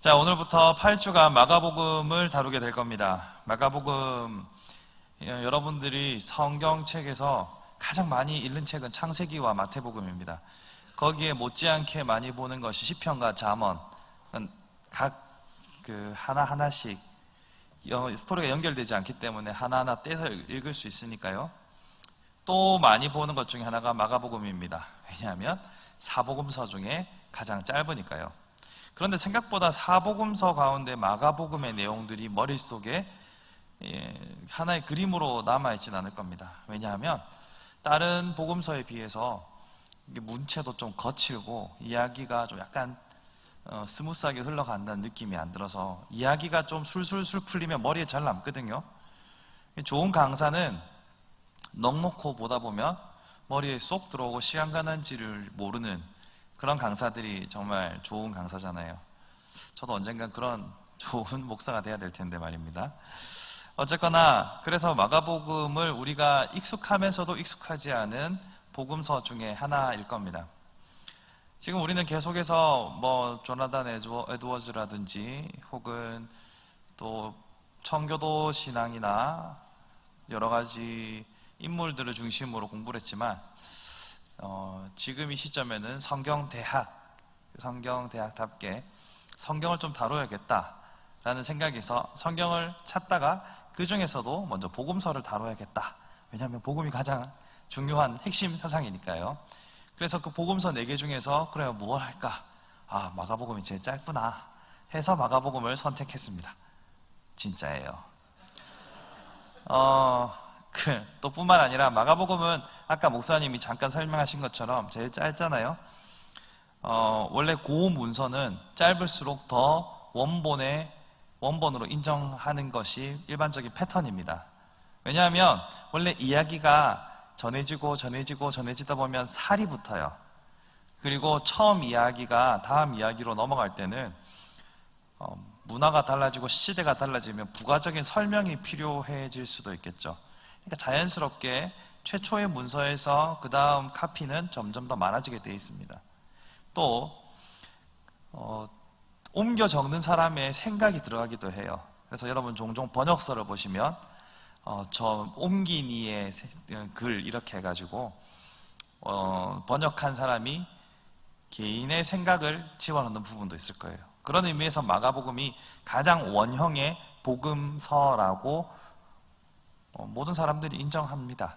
자, 오늘부터 8주간 마가복음을 다루게 될 겁니다. 마가복음, 여러분들이 성경책에서 가장 많이 읽는 책은 창세기와 마태복음입니다. 거기에 못지않게 많이 보는 것이 시편과 잠언, 각 하나하나씩 스토리가 연결되지 않기 때문에 하나하나 떼서 읽을 수 있으니까요. 또 많이 보는 것 중에 하나가 마가복음입니다. 왜냐하면 사복음서 중에 가장 짧으니까요. 그런데 생각보다 사복음서 가운데 마가복음의 내용들이 머릿속에 하나의 그림으로 남아있지는 않을 겁니다. 왜냐하면 다른 복음서에 비해서 문체도 좀 거칠고 이야기가 좀 약간 스무스하게 흘러간다는 느낌이 안 들어서 이야기가 좀 술술술 풀리면 머리에 잘 남거든요. 좋은 강사는 넉넉히 보다 보면 머리에 쏙 들어오고 시간 가는지를 모르는 그런 강사들이 정말 좋은 강사잖아요. 저도 언젠간 그런 좋은 목사가 돼야 될 텐데 말입니다. 어쨌거나 그래서 마가복음을 우리가 익숙하면서도 익숙하지 않은 복음서 중에 하나일 겁니다. 지금 우리는 계속해서 조나단 에드워즈라든지 혹은 또 청교도 신앙이나 여러 가지 인물들을 중심으로 공부를 했지만 지금 이 시점에는 성경대학답게 성경을 좀 다뤄야겠다라는 생각에서 성경을 찾다가 그 중에서도 먼저 복음서를 다뤄야겠다. 왜냐하면 복음이 가장 중요한 핵심 사상이니까요. 그래서 그 복음서 4개 중에서 그래요, 무엇 할까? 마가복음이 제일 짧구나 해서 마가복음을 선택했습니다. 진짜예요. 또 뿐만 아니라 마가복음은 아까 목사님이 잠깐 설명하신 것처럼 제일 짧잖아요. 원래 고문서는 짧을수록 더 원본으로 인정하는 것이 일반적인 패턴입니다. 왜냐하면 원래 이야기가 전해지다 보면 살이 붙어요. 그리고 처음 이야기가 다음 이야기로 넘어갈 때는 문화가 달라지고 시대가 달라지면 부가적인 설명이 필요해질 수도 있겠죠. 그러니까 자연스럽게 최초의 문서에서 그 다음 카피는 점점 더 많아지게 되어 있습니다. 또 옮겨 적는 사람의 생각이 들어가기도 해요. 그래서 여러분 종종 번역서를 보시면 저 옮기니의 글 이렇게 해가지고 번역한 사람이 개인의 생각을 집어넣는 부분도 있을 거예요. 그런 의미에서 마가복음이 가장 원형의 복음서라고 모든 사람들이 인정합니다.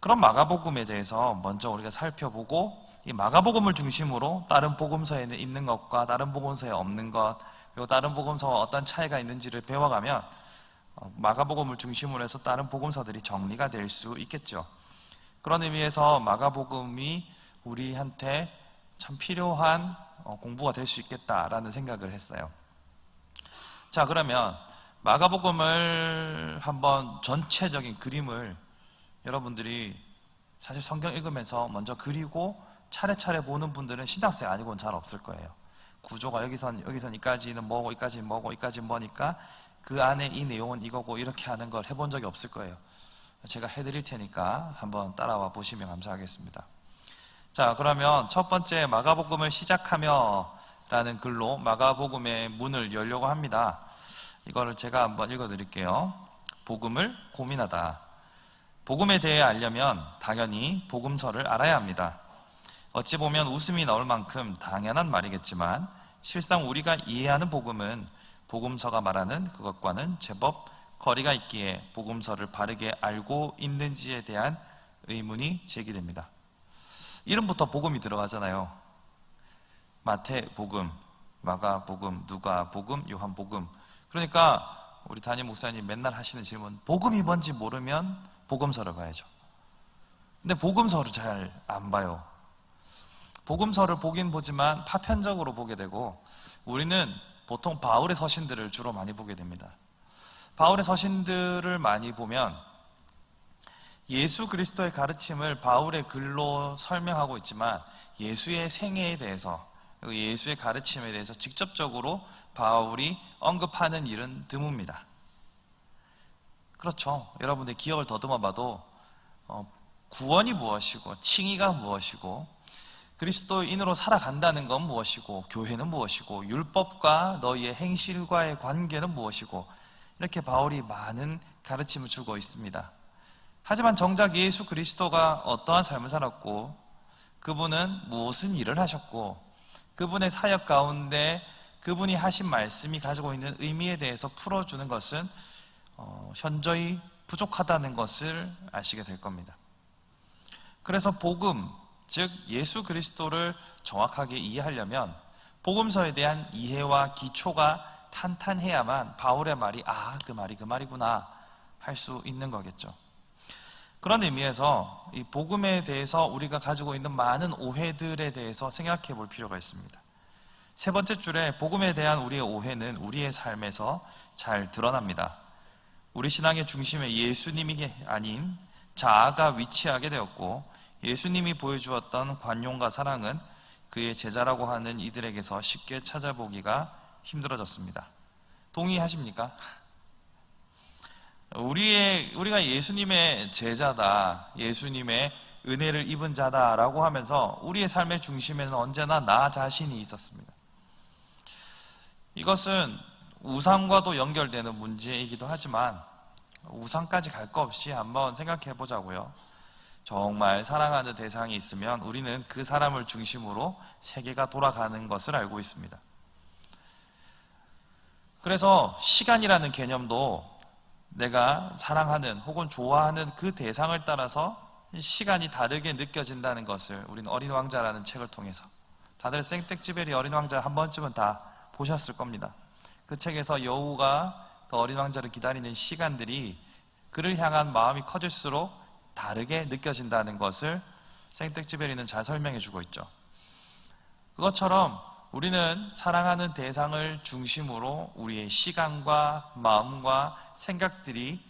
그런 마가복음에 대해서 먼저 우리가 살펴보고 이 마가복음을 중심으로 다른 복음서에 있는 것과 다른 복음서에 없는 것 그리고 다른 복음서와 어떤 차이가 있는지를 배워가면 마가복음을 중심으로 해서 다른 복음서들이 정리가 될 수 있겠죠. 그런 의미에서 마가복음이 우리한테 참 필요한 공부가 될 수 있겠다라는 생각을 했어요. 자, 그러면 마가복음을 한번 전체적인 그림을 여러분들이 사실 성경 읽으면서 먼저 그리고 차례차례 보는 분들은 신학생 아니고는 잘 없을 거예요. 구조가 여기선 이까지는 뭐고 이까지는 뭐고 이까지는 뭐니까 그 안에 이 내용은 이거고 이렇게 하는 걸 해본 적이 없을 거예요. 제가 해드릴 테니까 한번 따라와 보시면 감사하겠습니다. 자, 그러면 첫 번째 마가복음을 시작하며 라는 글로 마가복음의 문을 열려고 합니다. 이거를 제가 한번 읽어드릴게요. 복음을 고민하다. 복음에 대해 알려면 당연히 복음서를 알아야 합니다. 어찌 보면 웃음이 나올 만큼 당연한 말이겠지만 실상 우리가 이해하는 복음은 복음서가 말하는 그것과는 제법 거리가 있기에 복음서를 바르게 알고 있는지에 대한 의문이 제기됩니다. 이름부터 복음이 들어가잖아요. 마태복음, 마가복음, 누가복음, 요한복음. 그러니까 우리 담임 목사님 맨날 하시는 질문, 복음이 뭔지 모르면 복음서를 봐야죠. 근데 복음서를 잘 안 봐요. 복음서를 보긴 보지만 파편적으로 보게 되고 우리는 보통 바울의 서신들을 주로 많이 보게 됩니다. 바울의 서신들을 많이 보면 예수 그리스도의 가르침을 바울의 글로 설명하고 있지만 예수의 생애에 대해서 그리고 예수의 가르침에 대해서 직접적으로 바울이 언급하는 일은 드뭅니다. 그렇죠. 여러분들 기억을 더듬어 봐도 구원이 무엇이고 칭의가 무엇이고 그리스도인으로 살아간다는 건 무엇이고, 교회는 무엇이고, 율법과 너희의 행실과의 관계는 무엇이고, 이렇게 바울이 많은 가르침을 주고 있습니다. 하지만 정작 예수 그리스도가 어떠한 삶을 살았고, 그분은 무슨 일을 하셨고, 그분의 사역 가운데 그분이 하신 말씀이 가지고 있는 의미에 대해서 풀어주는 것은 현저히 부족하다는 것을 아시게 될 겁니다. 그래서 복음, 즉 예수 그리스도를 정확하게 이해하려면 복음서에 대한 이해와 기초가 탄탄해야만 바울의 말이 그 말이구나 할 수 있는 거겠죠. 그런 의미에서 이 복음에 대해서 우리가 가지고 있는 많은 오해들에 대해서 생각해 볼 필요가 있습니다. 세 번째 줄에 복음에 대한 우리의 오해는 우리의 삶에서 잘 드러납니다. 우리 신앙의 중심에 예수님이 아닌 자아가 위치하게 되었고, 예수님이 보여주었던 관용과 사랑은 그의 제자라고 하는 이들에게서 쉽게 찾아보기가 힘들어졌습니다. 동의하십니까? 우리가 예수님의 제자다, 예수님의 은혜를 입은 자다라고 하면서 우리의 삶의 중심에는 언제나 나 자신이 있었습니다. 이것은 우상과도 연결되는 문제이기도 하지만 우상까지 갈 거 없이 한번 생각해 보자고요. 정말 사랑하는 대상이 있으면 우리는 그 사람을 중심으로 세계가 돌아가는 것을 알고 있습니다. 그래서 시간이라는 개념도 내가 사랑하는 혹은 좋아하는 그 대상을 따라서 시간이 다르게 느껴진다는 것을 우리는 어린 왕자라는 책을 통해서, 다들 생텍쥐베리 어린 왕자 한 번쯤은 다 보셨을 겁니다. 그 책에서 여우가 그 어린 왕자를 기다리는 시간들이 그를 향한 마음이 커질수록 다르게 느껴진다는 것을 생텍쥐베리는 잘 설명해 주고 있죠. 그것처럼 우리는 사랑하는 대상을 중심으로 우리의 시간과 마음과 생각들이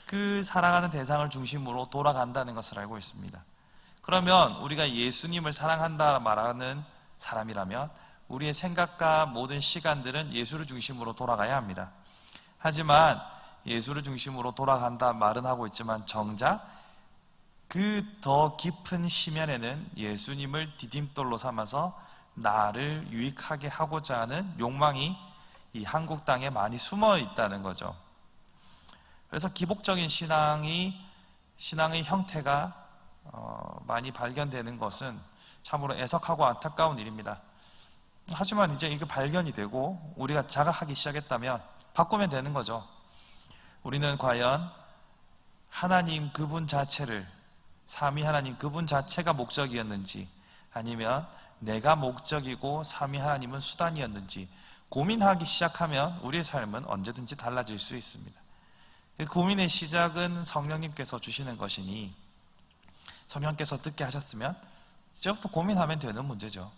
그 사랑하는 대상을 중심으로 돌아간다는 것을 알고 있습니다. 그러면 우리가 예수님을 사랑한다 말하는 사람이라면 우리의 생각과 모든 시간들은 예수를 중심으로 돌아가야 합니다. 하지만 예수를 중심으로 돌아간다 말은 하고 있지만 정작 그 더 깊은 심연에는 예수님을 디딤돌로 삼아서 나를 유익하게 하고자 하는 욕망이 이 한국 땅에 많이 숨어 있다는 거죠. 그래서 기복적인 신앙의 형태가 많이 발견되는 것은 참으로 애석하고 안타까운 일입니다. 하지만 이제 이게 발견이 되고 우리가 자각하기 시작했다면 바꾸면 되는 거죠. 우리는 과연 하나님 그분 자체를, 삼위 하나님 그분 자체가 목적이었는지, 아니면 내가 목적이고 삼위 하나님은 수단이었는지 고민하기 시작하면 우리의 삶은 언제든지 달라질 수 있습니다. 고민의 시작은 성령님께서 주시는 것이니 성령께서 듣게 하셨으면 이제부터 고민하면 되는 문제죠.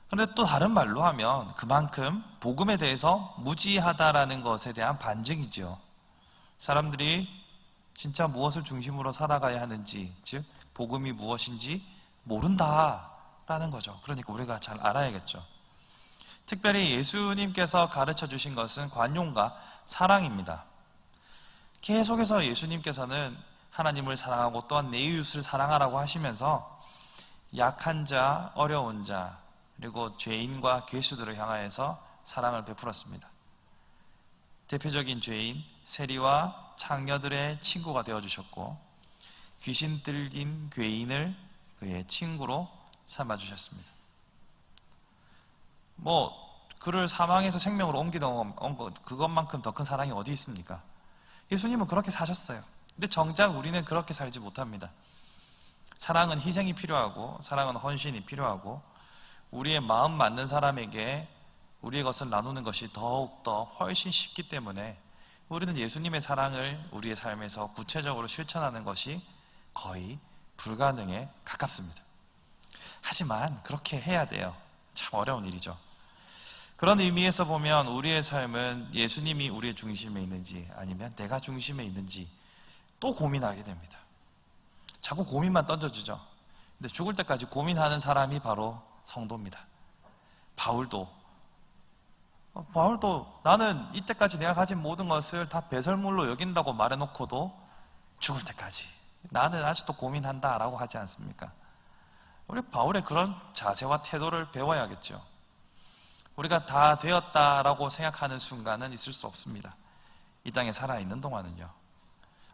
그런데 또 다른 말로 하면 그만큼 복음에 대해서 무지하다라는 것에 대한 반증이죠. 사람들이 진짜 무엇을 중심으로 살아가야 하는지, 즉 복음이 무엇인지 모른다라는 거죠. 그러니까 우리가 잘 알아야겠죠. 특별히 예수님께서 가르쳐 주신 것은 관용과 사랑입니다. 계속해서 예수님께서는 하나님을 사랑하고 또한 내 이웃을 사랑하라고 하시면서 약한 자, 어려운 자, 그리고 죄인과 괴수들을 향하여서 사랑을 베풀었습니다. 대표적인 죄인 세리와 창녀들의 친구가 되어주셨고, 귀신 들린 괴인을 그의 친구로 삼아주셨습니다. 그를 사망에서 생명으로 옮기던 그것만큼 더 큰 사랑이 어디 있습니까? 예수님은 그렇게 사셨어요. 근데 정작 우리는 그렇게 살지 못합니다. 사랑은 희생이 필요하고, 사랑은 헌신이 필요하고, 우리의 마음 맞는 사람에게 우리의 것을 나누는 것이 더욱더 훨씬 쉽기 때문에 우리는 예수님의 사랑을 우리의 삶에서 구체적으로 실천하는 것이 거의 불가능에 가깝습니다. 하지만 그렇게 해야 돼요. 참 어려운 일이죠. 그런 의미에서 보면 우리의 삶은 예수님이 우리의 중심에 있는지 아니면 내가 중심에 있는지 또 고민하게 됩니다. 자꾸 고민만 던져주죠. 근데 죽을 때까지 고민하는 사람이 바로 성도입니다. 바울도 나는 이때까지 내가 가진 모든 것을 다 배설물로 여긴다고 말해놓고도 죽을 때까지 나는 아직도 고민한다라고 하지 않습니까? 우리 바울의 그런 자세와 태도를 배워야겠죠. 우리가 다 되었다라고 생각하는 순간은 있을 수 없습니다. 이 땅에 살아있는 동안은요.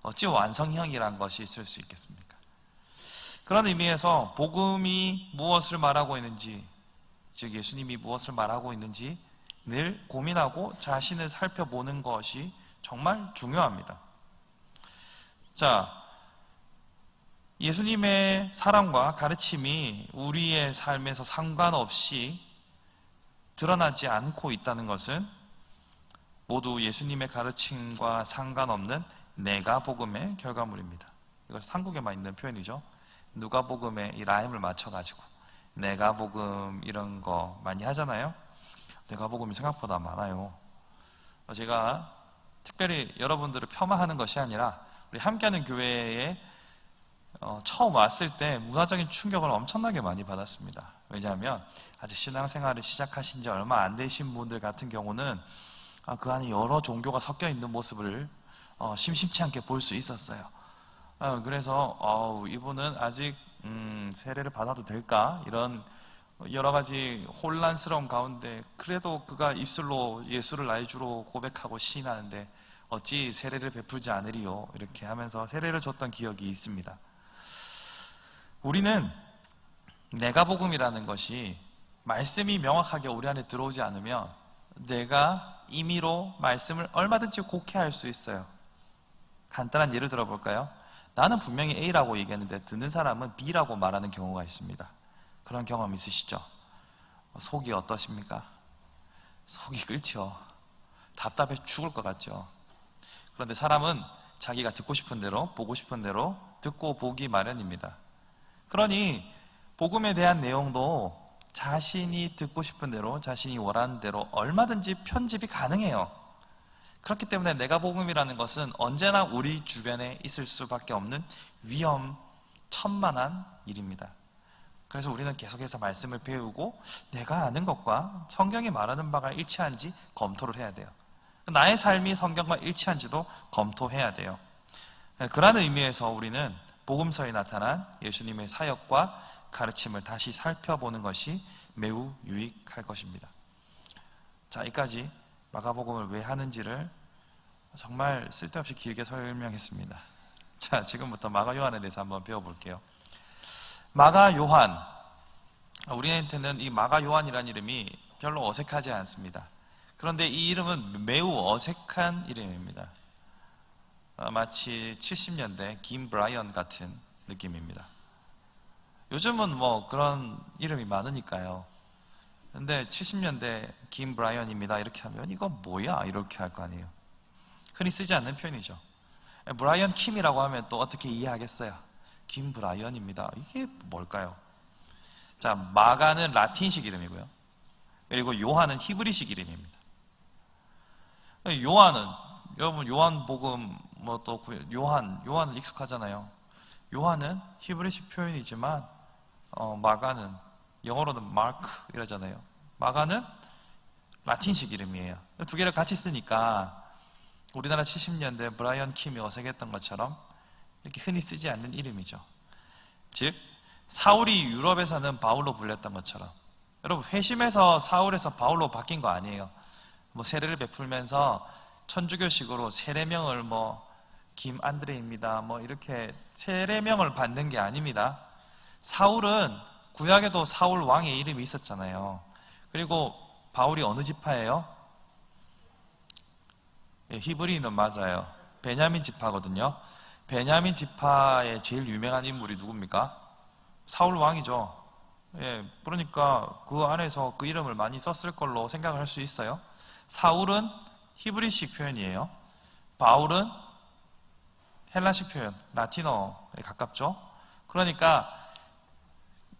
어찌 완성형이란 것이 있을 수 있겠습니까? 그런 의미에서 복음이 무엇을 말하고 있는지, 즉 예수님이 무엇을 말하고 있는지 늘 고민하고 자신을 살펴보는 것이 정말 중요합니다. 자, 예수님의 사랑과 가르침이 우리의 삶에서 상관없이 드러나지 않고 있다는 것은 모두 예수님의 가르침과 상관없는 내가복음의 결과물입니다. 이것은 한국에만 있는 표현이죠. 누가복음에 이 라임을 맞춰가지고 내가복음 이런 거 많이 하잖아요. 내가복음이 생각보다 많아요. 제가 특별히 여러분들을 폄하하는 것이 아니라 우리 함께하는 교회에 처음 왔을 때 문화적인 충격을 엄청나게 많이 받았습니다. 왜냐하면 아직 신앙생활을 시작하신 지 얼마 안 되신 분들 같은 경우는 그 안에 여러 종교가 섞여 있는 모습을 심심치 않게 볼 수 있었어요. 그래서 이분은 아직 세례를 받아도 될까? 이런 여러 가지 혼란스러운 가운데 그래도 그가 입술로 예수를 나의 주로 고백하고 시인하는데 어찌 세례를 베풀지 않으리요? 이렇게 하면서 세례를 줬던 기억이 있습니다. 우리는 내가복음이라는 것이 말씀이 명확하게 우리 안에 들어오지 않으면 내가 임의로 말씀을 얼마든지 곡해할 수 있어요. 간단한 예를 들어볼까요? 나는 분명히 A라고 얘기했는데 듣는 사람은 B라고 말하는 경우가 있습니다. 그런 경험 있으시죠? 속이 어떠십니까? 속이 끓죠. 답답해 죽을 것 같죠. 그런데 사람은 자기가 듣고 싶은 대로 보고 싶은 대로 듣고 보기 마련입니다. 그러니 복음에 대한 내용도 자신이 듣고 싶은 대로 자신이 원하는 대로 얼마든지 편집이 가능해요. 그렇기 때문에 내가복음이라는 것은 언제나 우리 주변에 있을 수밖에 없는 위험천만한 일입니다. 그래서 우리는 계속해서 말씀을 배우고 내가 아는 것과 성경이 말하는 바가 일치한지 검토를 해야 돼요. 나의 삶이 성경과 일치한지도 검토해야 돼요. 그러한 의미에서 우리는 복음서에 나타난 예수님의 사역과 가르침을 다시 살펴보는 것이 매우 유익할 것입니다. 자, 여기까지 마가복음을 왜 하는지를 정말 쓸데없이 길게 설명했습니다. 자, 지금부터 마가 요한에 대해서 한번 배워볼게요. 마가 요한, 우리한테는 이 마가 요한이라는 이름이 별로 어색하지 않습니다. 그런데 이 이름은 매우 어색한 이름입니다. 마치 70년대 김 브라이언 같은 느낌입니다. 요즘은 뭐 그런 이름이 많으니까요. 근데 70년대 김 브라이언입니다 이렇게 하면 이거 뭐야? 이렇게 할 거 아니에요. 흔히 쓰지 않는 표현이죠. 브라이언 킴이라고 하면 또 어떻게 이해하겠어요? 김 브라이언입니다. 이게 뭘까요? 자, 마가는 라틴식 이름이고요. 그리고 요한은 히브리식 이름입니다. 요한은 여러분 요한복음 뭐 또 요한은 익숙하잖아요. 요한은 히브리식 표현이지만 마가는 영어로는 마크 이러잖아요. 마가는 라틴식 이름이에요. 두 개를 같이 쓰니까 우리나라 70년대 브라이언 킴이 어색했던 것처럼 이렇게 흔히 쓰지 않는 이름이죠. 즉 사울이 유럽에서는 바울로 불렸던 것처럼 여러분 회심해서 사울에서 바울로 바뀐 거 아니에요. 뭐 세례를 베풀면서 천주교식으로 세례명을 뭐 김안드레입니다 뭐 이렇게 세례명을 받는 게 아닙니다. 사울은 구약에도 사울 왕의 이름이 있었잖아요. 그리고 바울이 어느 지파예요? 예, 히브리는 맞아요. 베냐민 지파거든요. 베냐민 지파의 제일 유명한 인물이 누굽니까? 사울 왕이죠. 예, 그러니까 그 안에서 그 이름을 많이 썼을 걸로 생각을 할 수 있어요. 사울은 히브리식 표현이에요. 바울은 헬라식 표현, 라틴어에 가깝죠. 그러니까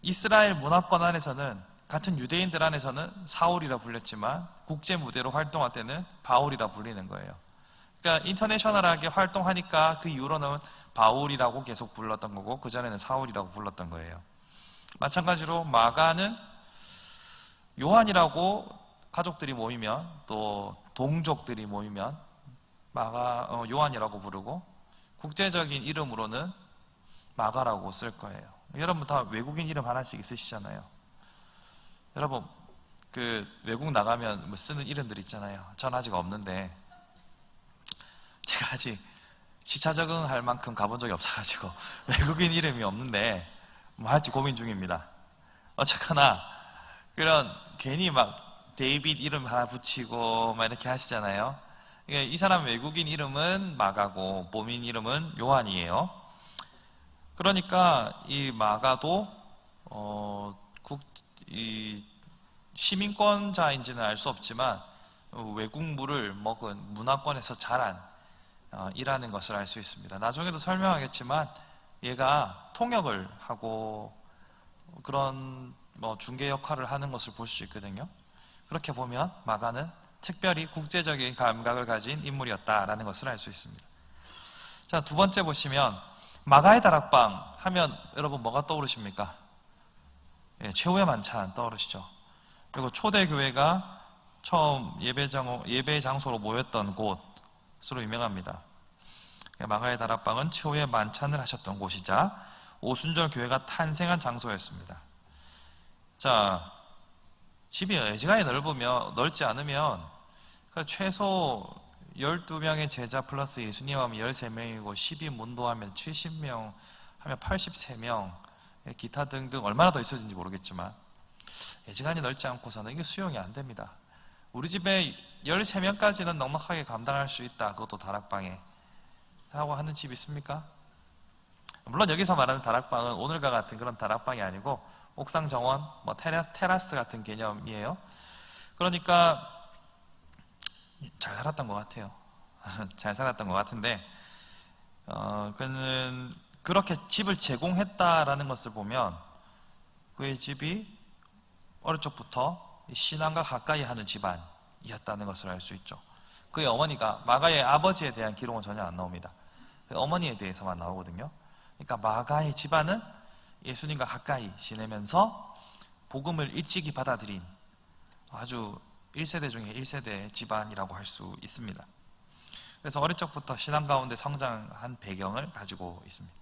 이스라엘 문화권 안에서는 같은 유대인들 안에서는 사울이라 불렸지만 국제 무대로 활동할 때는 바울이라 불리는 거예요. 그러니까 인터내셔널하게 활동하니까 그 이후로는 바울이라고 계속 불렀던 거고 그 전에는 사울이라고 불렀던 거예요. 마찬가지로 마가는 요한이라고 가족들이 모이면 또 동족들이 모이면 요한이라고 부르고 국제적인 이름으로는 마가라고 쓸 거예요. 여러분 다 외국인 이름 하나씩 있으시잖아요. 여러분 그 외국 나가면 뭐 쓰는 이름들 있잖아요. 전 아직 없는데 제가 아직 시차 적응할 만큼 가본 적이 없어가지고 외국인 이름이 없는데 뭐 할지 고민 중입니다. 어쨌거나 그런 괜히 막 데이빗 이름 하나 붙이고 막 이렇게 하시잖아요. 이 사람 외국인 이름은 마가고 몸인 이름은 요한이에요. 그러니까 이 마가도 이 시민권자인지는 알 수 없지만 외국물을 먹은 문화권에서 자란 이라는 것을 알 수 있습니다. 나중에도 설명하겠지만 얘가 통역을 하고 그런 중개 역할을 하는 것을 볼 수 있거든요. 그렇게 보면 마가는 특별히 국제적인 감각을 가진 인물이었다라는 것을 알 수 있습니다. 자, 두 번째 보시면 마가의 다락방 하면 여러분 뭐가 떠오르십니까? 예, 최후의 만찬 떠오르시죠? 그리고 초대교회가 처음 예배 장소로 모였던 곳으로 유명합니다. 마가의 다락방은 최후의 만찬을 하셨던 곳이자 오순절 교회가 탄생한 장소였습니다. 자, 집이 애지간히 넓지 않으면 최소 12명의 제자 플러스 예수님 하면 13명이고 12문도 하면 70명 하면 83명 기타 등등 얼마나 더 있었는지 모르겠지만 애지간히 넓지 않고서는 이게 수용이 안 됩니다. 우리 집에 13명까지는 넉넉하게 감당할 수 있다. 그것도 다락방에 라고 하는 집 있습니까? 물론 여기서 말하는 다락방은 오늘과 같은 그런 다락방이 아니고 옥상 정원, 테라스 같은 개념이에요. 그러니까 잘 살았던 것 같아요. 잘 살았던 것 같은데 그는 그렇게 집을 제공했다라는 것을 보면 그의 집이 어릴 적부터 신앙과 가까이 하는 집안이었다는 것을 알 수 있죠. 그의 어머니가 마가의 아버지에 대한 기록은 전혀 안 나옵니다. 그 어머니에 대해서만 나오거든요. 그러니까 마가의 집안은 예수님과 가까이 지내면서 복음을 일찍이 받아들인 아주 1세대 중에 1세대 집안이라고 할 수 있습니다. 그래서 어릴 적부터 신앙 가운데 성장한 배경을 가지고 있습니다.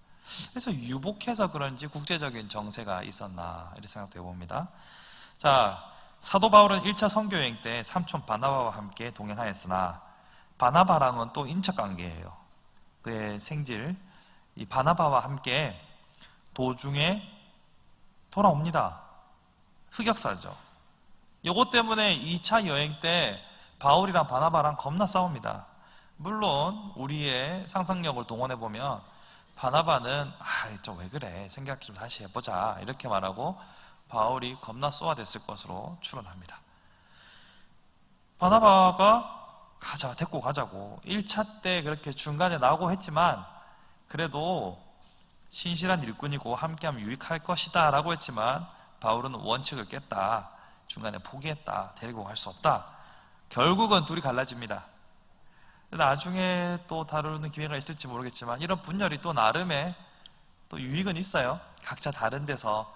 그래서 유복해서 그런지 국제적인 정세가 있었나 이렇게 생각되어 봅니다. 자, 사도 바울은 1차 선교여행 때 삼촌 바나바와 함께 동행하였으나 바나바랑은 또 인척관계예요. 그의 생질 이 바나바와 함께 도중에 돌아옵니다. 흑역사죠. 요것 때문에 2차 여행 때 바울이랑 바나바랑 겁나 싸웁니다. 물론 우리의 상상력을 동원해보면 바나바는 저 왜 그래 생각 좀 다시 해보자 이렇게 말하고 바울이 겁나 쏘아댔을 것으로 추론합니다. 바나바가 데리고 가자고 1차 때 그렇게 중간에 나오고 했지만 그래도 신실한 일꾼이고 함께하면 유익할 것이다 라고 했지만 바울은 원칙을 깼다. 중간에 포기했다. 데리고 갈 수 없다. 결국은 둘이 갈라집니다. 나중에 또 다루는 기회가 있을지 모르겠지만 이런 분열이 또 나름의 또 유익은 있어요. 각자 다른 데서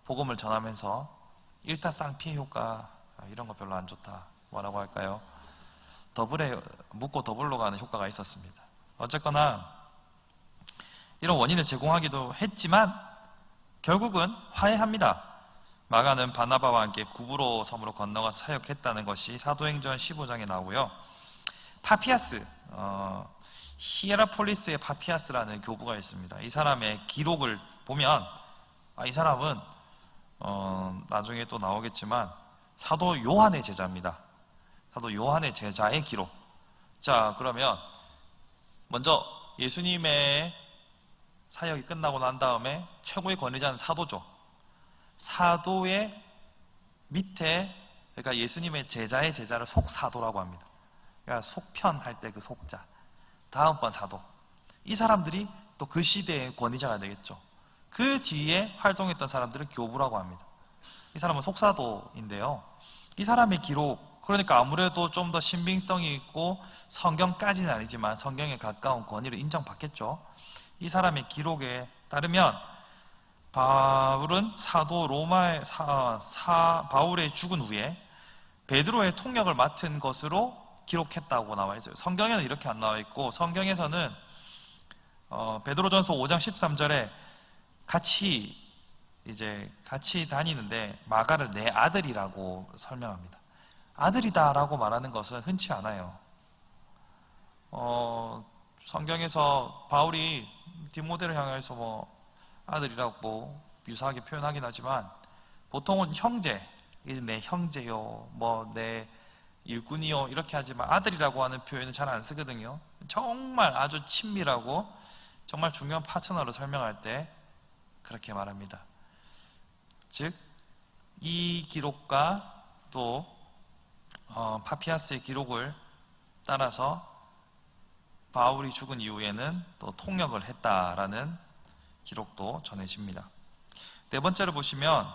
복음을 전하면서 일타쌍피해 효과 이런 거 별로 안 좋다. 뭐라고 할까요? 묻고 더블로 가는 효과가 있었습니다. 어쨌거나 이런 원인을 제공하기도 했지만 결국은 화해합니다. 마가는 바나바와 함께 구브로 섬으로 건너가서 사역했다는 것이 사도행전 15장에 나오고요. 파피아스, 히에라폴리스의 파피아스라는 교부가 있습니다. 이 사람의 기록을 보면 이 사람은 나중에 또 나오겠지만 사도 요한의 제자입니다. 사도 요한의 제자의 기록. 자, 그러면 먼저 예수님의 사역이 끝나고 난 다음에 최고의 권위자는 사도죠. 사도의 밑에 그러니까 예수님의 제자의 제자를 속사도라고 합니다. 그러니까 속편할 때 그 속자. 다음번 사도. 이 사람들이 또 그 시대의 권위자가 되겠죠. 그 뒤에 활동했던 사람들은 교부라고 합니다. 이 사람은 속사도인데요. 이 사람의 기록, 그러니까 아무래도 좀 더 신빙성이 있고 성경까지는 아니지만 성경에 가까운 권위를 인정받겠죠. 이 사람의 기록에 따르면 바울은 사도 로마의 바울의 죽은 후에 베드로의 통역을 맡은 것으로 기록했다고 나와 있어요. 성경에는 이렇게 안 나와 있고 성경에서는 베드로전서 5장 13절에 같이 이제 같이 다니는데 마가를 내 아들이라고 설명합니다. 아들이다라고 말하는 것은 흔치 않아요. 성경에서 바울이 디모데를 향해서 뭐 아들이라고 유사하게 표현하긴 하지만 보통은 형제, 내 형제요, 뭐 내 일꾼이요 이렇게 하지만 아들이라고 하는 표현은 잘 안 쓰거든요. 정말 아주 친밀하고 정말 중요한 파트너로 설명할 때 그렇게 말합니다. 즉, 이 기록과 또 파피아스의 기록을 따라서 바울이 죽은 이후에는 또 통역을 했다라는 기록도 전해집니다. 네 번째로 보시면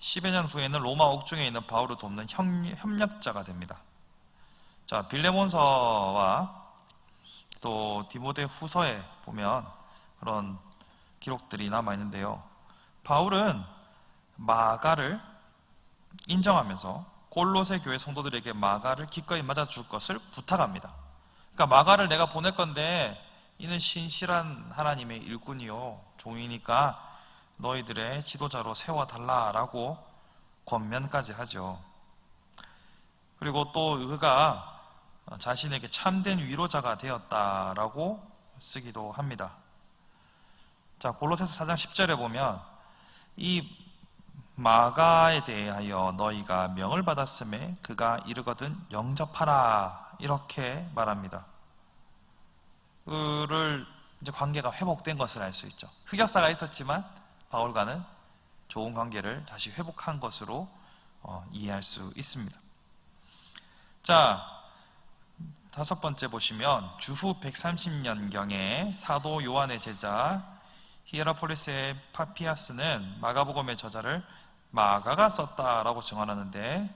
10여 년 후에는 로마 옥중에 있는 바울을 돕는 협력자가 됩니다. 자, 빌레몬서와 또 디모데 후서에 보면 그런 기록들이 남아있는데요. 바울은 마가를 인정하면서 골로새 교회 성도들에게 마가를 기꺼이 맞아줄 것을 부탁합니다. 그러니까 마가를 내가 보낼 건데 이는 신실한 하나님의 일꾼이요 종이니까 너희들의 지도자로 세워달라라고 권면까지 하죠. 그리고 또 그가 자신에게 참된 위로자가 되었다라고 쓰기도 합니다. 자, 골로새서 4장 10절에 보면 이 마가에 대하여 너희가 명을 받았음에 그가 이르거든 영접하라 이렇게 말합니다. 그를 이제 관계가 회복된 것을 알 수 있죠. 흑역사가 있었지만 바울과는 좋은 관계를 다시 회복한 것으로 이해할 수 있습니다. 자, 다섯 번째 보시면 주후 130년경에 사도 요한의 제자 히에라폴리스의 파피아스는 마가복음의 저자를 마가가 썼다라고 정언하는데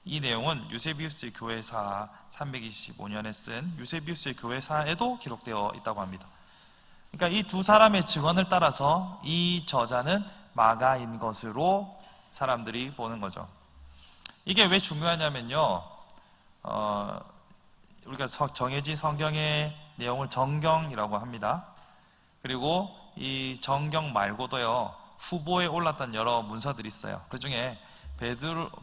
이 내용은 유세비우스의 교회사 325년에 쓴 유세비우스의 교회사에도 기록되어 있다고 합니다. 그러니까 이 두 사람의 증언을 따라서 이 저자는 마가인 것으로 사람들이 보는 거죠. 이게 왜 중요하냐면요, 우리가 정해진 성경의 내용을 정경이라고 합니다. 그리고 이 정경 말고도요, 후보에 올랐던 여러 문서들이 있어요. 그 중에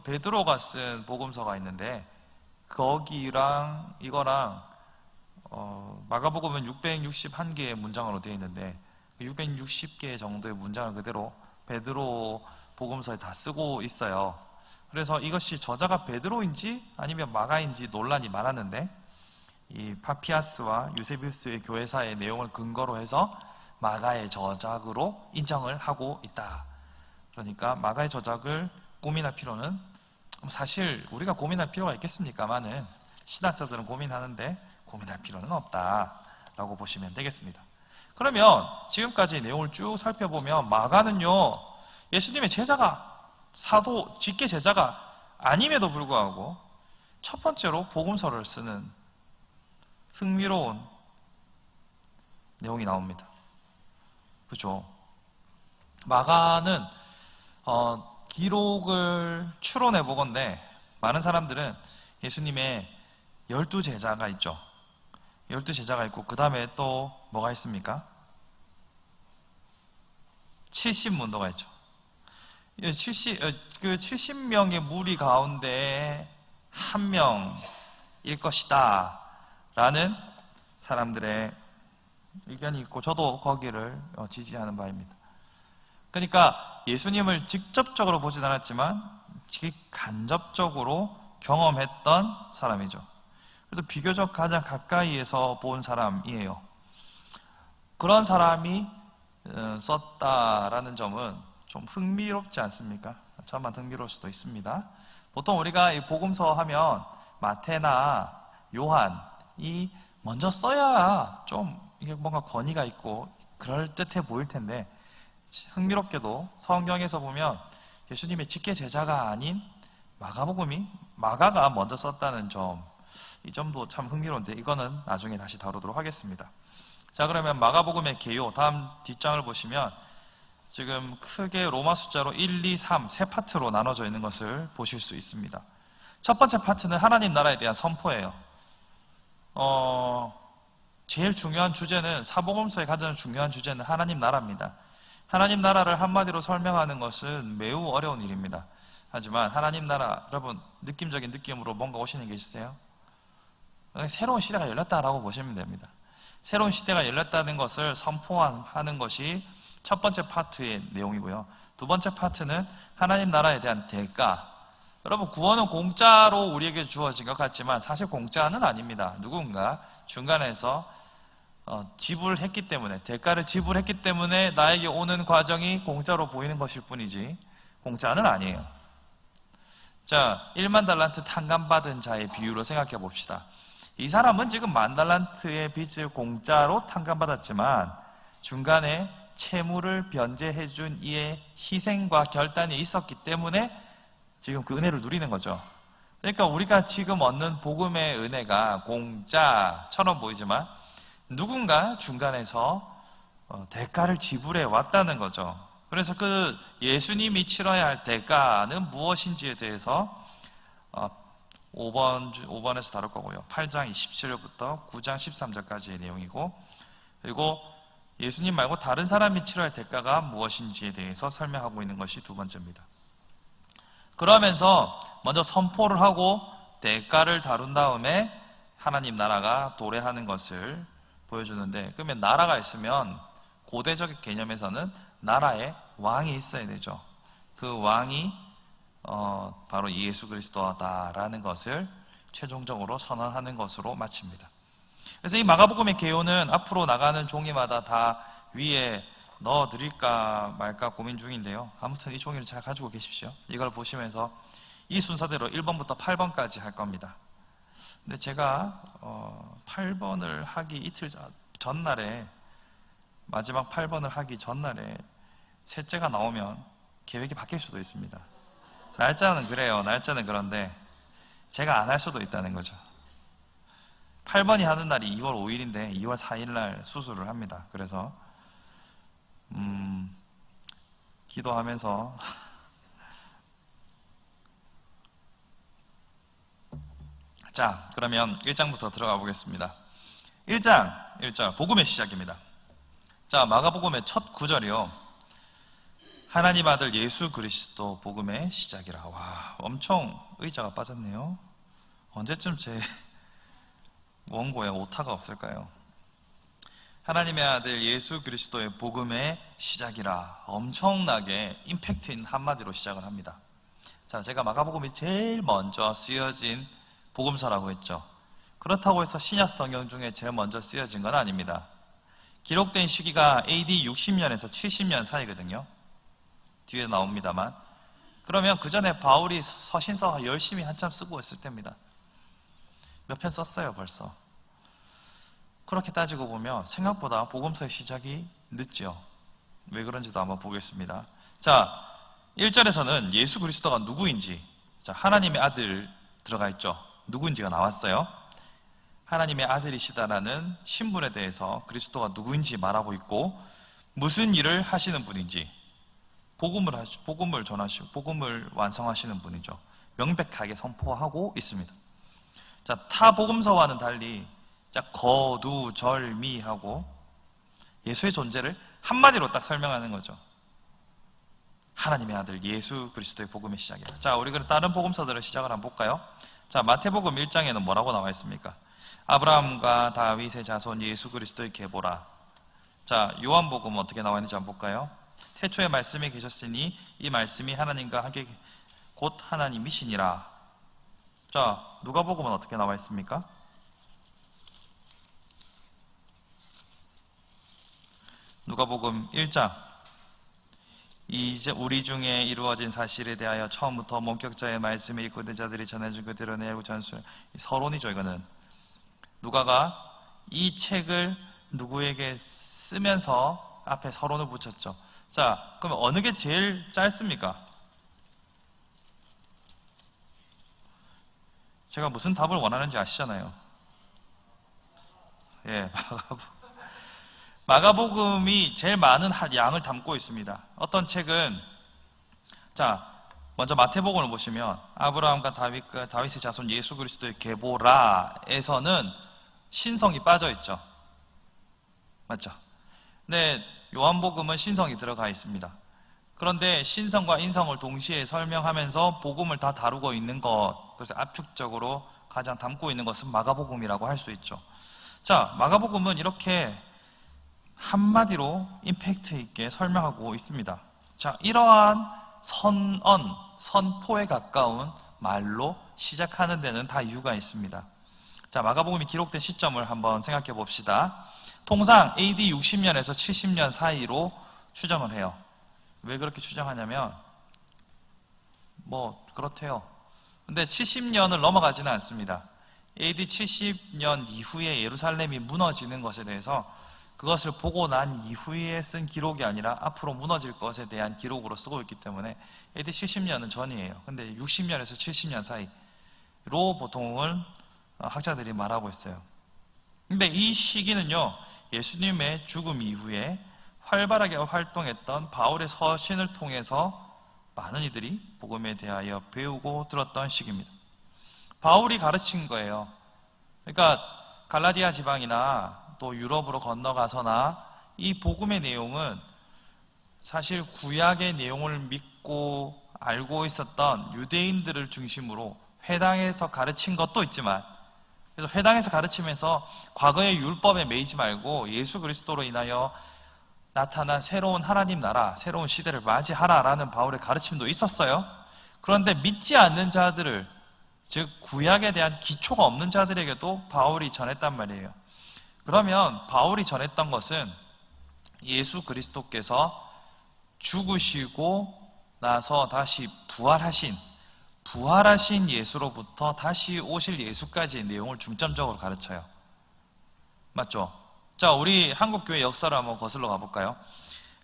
베드로가 쓴 복음서가 있는데 거기랑 이거랑 마가복음은 661개의 문장으로 되어 있는데 660개 정도의 문장을 그대로 베드로 복음서에 다 쓰고 있어요. 그래서 이것이 저자가 베드로인지 아니면 마가인지 논란이 많았는데 이 파피아스와 유세비우스의 교회사의 내용을 근거로 해서 마가의 저작으로 인정을 하고 있다. 그러니까 마가의 저작을 고민할 필요는 사실 우리가 고민할 필요가 있겠습니까마는 신학자들은 고민하는데 고민할 필요는 없다라고 보시면 되겠습니다. 그러면 지금까지 내용을 쭉 살펴보면 마가는요, 예수님의 제자가 사도 직계 제자가 아님에도 불구하고 첫 번째로 복음서를 쓰는 흥미로운 내용이 나옵니다. 그죠? 마가는 기록을 추론해 보건대 많은 사람들은 예수님의 12제자가 있죠. 12제자가 있고 그 다음에 또 뭐가 있습니까? 70문도가 있죠. 70명의 무리 가운데 한 명일 것이다 라는 사람들의 의견이 있고 저도 거기를 지지하는 바입니다. 그러니까 예수님을 직접적으로 보진 않았지만 간접적으로 경험했던 사람이죠. 그래서 비교적 가장 가까이에서 본 사람이에요. 그런 사람이 썼다라는 점은 좀 흥미롭지 않습니까? 저만 흥미로울 수도 있습니다. 보통 우리가 이 복음서 하면 마태나 요한이 먼저 써야 좀 이게 뭔가 권위가 있고 그럴듯해 보일 텐데 흥미롭게도 성경에서 보면 예수님의 직계 제자가 아닌 마가가 먼저 썼다는 점, 이 점도 참 흥미로운데 이거는 나중에 다시 다루도록 하겠습니다. 자, 그러면 마가복음의 개요, 다음 뒷장을 보시면 지금 크게 로마 숫자로 1, 2, 3 세 파트로 나눠져 있는 것을 보실 수 있습니다. 첫 번째 파트는 하나님 나라에 대한 선포예요. 제일 중요한 주제는 사복음서의 가장 중요한 주제는 하나님 나라입니다. 하나님 나라를 한마디로 설명하는 것은 매우 어려운 일입니다. 하지만 하나님 나라, 여러분 느낌적인 느낌으로 뭔가 오시는 게 있으세요? 새로운 시대가 열렸다라고 보시면 됩니다. 새로운 시대가 열렸다는 것을 선포하는 것이 첫 번째 파트의 내용이고요. 두 번째 파트는 하나님 나라에 대한 대가. 여러분, 구원은 공짜로 우리에게 주어진 것 같지만 사실 공짜는 아닙니다. 누군가 중간에서 지불했기 때문에, 대가를 지불했기 때문에 나에게 오는 과정이 공짜로 보이는 것일 뿐이지 공짜는 아니에요. 자, 1만 달란트 탕감받은 자의 비유로 생각해 봅시다. 이 사람은 지금 10,000달란트의 빚을 공짜로 탕감받았지만 중간에 채무를 변제해 준 이의 희생과 결단이 있었기 때문에 지금 그 은혜를 누리는 거죠. 그러니까 우리가 지금 얻는 복음의 은혜가 공짜처럼 보이지만 누군가 중간에서 대가를 지불해 왔다는 거죠. 그래서 그 예수님이 치러야 할 대가는 무엇인지에 대해서 5번에서 다룰 거고요. 8장 27절부터 9장 13절까지의 내용이고, 그리고 예수님 말고 다른 사람이 치러야 할 대가가 무엇인지에 대해서 설명하고 있는 것이 두 번째입니다. 그러면서 먼저 선포를 하고 대가를 다룬 다음에 하나님 나라가 도래하는 것을 보여주는데, 그러면 나라가 있으면 고대적 개념에서는 나라에 왕이 있어야 되죠. 그 왕이 바로 예수 그리스도다라는 것을 최종적으로 선언하는 것으로 마칩니다. 그래서 이 마가복음의 개요는 앞으로 나가는 종이마다 다 위에 넣어드릴까 말까 고민 중인데요. 아무튼 이 종이를 잘 가지고 계십시오. 이걸 보시면서 이 순서대로 1번부터 8번까지 할 겁니다. 근데 제가 8번을 하기 이틀 전날에, 마지막 8번을 하기 전날에 셋째가 나오면 계획이 바뀔 수도 있습니다. 날짜는 그래요. 날짜는 그런데 제가 안 할 수도 있다는 거죠. 8번이 하는 날이 2월 5일인데 2월 4일 날 수술을 합니다. 그래서 기도하면서 자, 그러면 1장부터 들어가 보겠습니다. 1장 복음의 시작입니다. 자, 마가복음의 첫 구절이요. 하나님 아들 예수 그리스도 복음의 시작이라. 와, 엄청 의자가 빠졌네요. 언제쯤 제 원고에 오타가 없을까요? 하나님의 아들 예수 그리스도의 복음의 시작이라. 엄청나게 임팩트 있는 한마디로 시작을 합니다. 자, 제가 마가복음이 제일 먼저 쓰여진 복음서라고 했죠. 그렇다고 해서 신약 성경 중에 제일 먼저 쓰여진 건 아닙니다. 기록된 시기가 AD 60년에서 70년 사이거든요. 뒤에 나옵니다만. 그러면 그 전에 바울이 서신서 열심히 한참 쓰고 있을 때입니다. 몇 편 썼어요 벌써. 그렇게 따지고 보면 생각보다 복음서의 시작이 늦죠. 왜 그런지도 한번 보겠습니다. 자, 1절에서는 예수 그리스도가 누구인지, 자, 하나님의 아들 들어가 있죠. 누구인지가 나왔어요. 하나님의 아들이시다라는 신분에 대해서 그리스도가 누구인지 말하고 있고, 무슨 일을 하시는 분인지, 복음을 전하시고 복음을 완성하시는 분이죠. 명백하게 선포하고 있습니다. 자, 타 복음서와는 달리 거두절미하고 예수의 존재를 한마디로 딱 설명하는 거죠. 하나님의 아들 예수 그리스도의 복음의 시작이다. 자, 우리 그럼 다른 복음서들을 시작을 한번 볼까요? 자, 마태복음 1장에는 뭐라고 나와 있습니까? 아브라함과 다윗의 자손 예수 그리스도의 계보라. 자, 요한복음은 어떻게 나와 있는지 한번 볼까요? 태초에 말씀이 계셨으니 이 말씀이 하나님과 함께 곧 하나님이시니라. 자, 누가복음은 어떻게 나와 있습니까? 누가복음 1장. 이제 우리 중에 이루어진 사실에 대하여 처음부터 목격자의 말씀에 있고된 자들이 전해준 그대로 내고 전수. 서론이죠. 이거는 누가가 이 책을 누구에게 쓰면서 앞에 서론을 붙였죠. 자, 그럼 어느 게 제일 짧습니까? 제가 무슨 답을 원하는지 아시잖아요. 예, 마가복음이 제일 많은 양을 담고 있습니다. 어떤 책은, 자, 먼저 마태복음을 보시면 아브라함과 다윗의 자손 예수 그리스도의 계보라에서는 신성이 빠져 있죠. 맞죠? 네, 요한복음은 신성이 들어가 있습니다. 그런데 신성과 인성을 동시에 설명하면서 복음을 다 다루고 있는 것, 그래서 압축적으로 가장 담고 있는 것은 마가복음이라고 할 수 있죠. 자, 마가복음은 이렇게 한마디로 임팩트 있게 설명하고 있습니다. 자, 이러한 선언, 선포에 가까운 말로 시작하는 데는 다 이유가 있습니다. 자, 마가복음이 기록된 시점을 한번 생각해 봅시다. 통상 AD 60년에서 70년 사이로 추정을 해요. 왜 그렇게 추정하냐면 그렇대요. 근데 70년을 넘어가지는 않습니다. AD 70년 이후에 예루살렘이 무너지는 것에 대해서 그것을 보고 난 이후에 쓴 기록이 아니라 앞으로 무너질 것에 대한 기록으로 쓰고 있기 때문에 AD 70년은 전이에요. 근데 60년에서 70년 사이로 보통은 학자들이 말하고 있어요. 근데 이 시기는요, 예수님의 죽음 이후에 활발하게 활동했던 바울의 서신을 통해서 많은 이들이 복음에 대하여 배우고 들었던 시기입니다. 바울이 가르친 거예요. 그러니까 갈라디아 지방이나 또 유럽으로 건너가서나 이 복음의 내용은 사실 구약의 내용을 믿고 알고 있었던 유대인들을 중심으로 회당에서 가르친 것도 있지만, 그래서 회당에서 가르치면서 과거의 율법에 매이지 말고 예수 그리스도로 인하여 나타난 새로운 하나님 나라, 새로운 시대를 맞이하라라는 바울의 가르침도 있었어요. 그런데 믿지 않는 자들을, 즉 구약에 대한 기초가 없는 자들에게도 바울이 전했단 말이에요. 그러면 바울이 전했던 것은 예수 그리스도께서 죽으시고 나서 다시 부활하신 예수로부터 다시 오실 예수까지의 내용을 중점적으로 가르쳐요. 맞죠? 자, 우리 한국교회 역사를 한번 거슬러 가볼까요?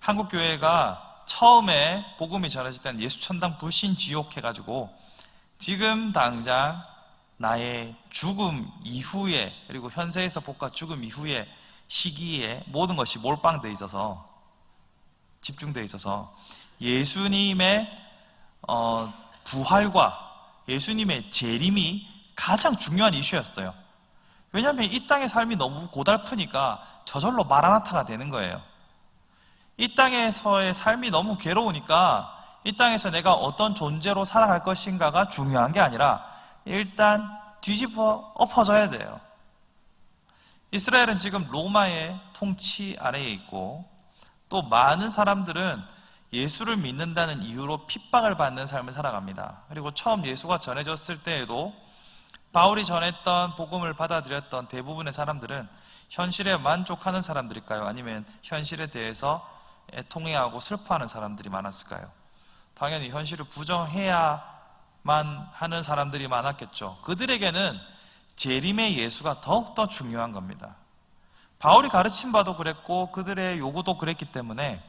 한국교회가 처음에 복음이 전해질 때는 예수천당 불신지옥 해가지고 지금 당장 나의 죽음 이후에, 그리고 현세에서 복과 죽음 이후의 시기에 모든 것이 몰빵되어 있어서, 집중되어 있어서 예수님의 부활과 예수님의 재림이 가장 중요한 이슈였어요. 왜냐하면 이 땅의 삶이 너무 고달프니까 저절로 마라나타가 되는 거예요. 이 땅에서의 삶이 너무 괴로우니까 이 땅에서 내가 어떤 존재로 살아갈 것인가가 중요한 게 아니라 일단 뒤집어 엎어져야 돼요. 이스라엘은 지금 로마의 통치 아래에 있고, 또 많은 사람들은 예수를 믿는다는 이유로 핍박을 받는 삶을 살아갑니다. 그리고 처음 예수가 전해졌을 때에도 바울이 전했던 복음을 받아들였던 대부분의 사람들은 현실에 만족하는 사람들일까요? 아니면 현실에 대해서 애통해하고 슬퍼하는 사람들이 많았을까요? 당연히 현실을 부정해야만 하는 사람들이 많았겠죠. 그들에게는 재림의 예수가 더욱더 중요한 겁니다. 바울이 가르친 바도 그랬고 그들의 요구도 그랬기 때문에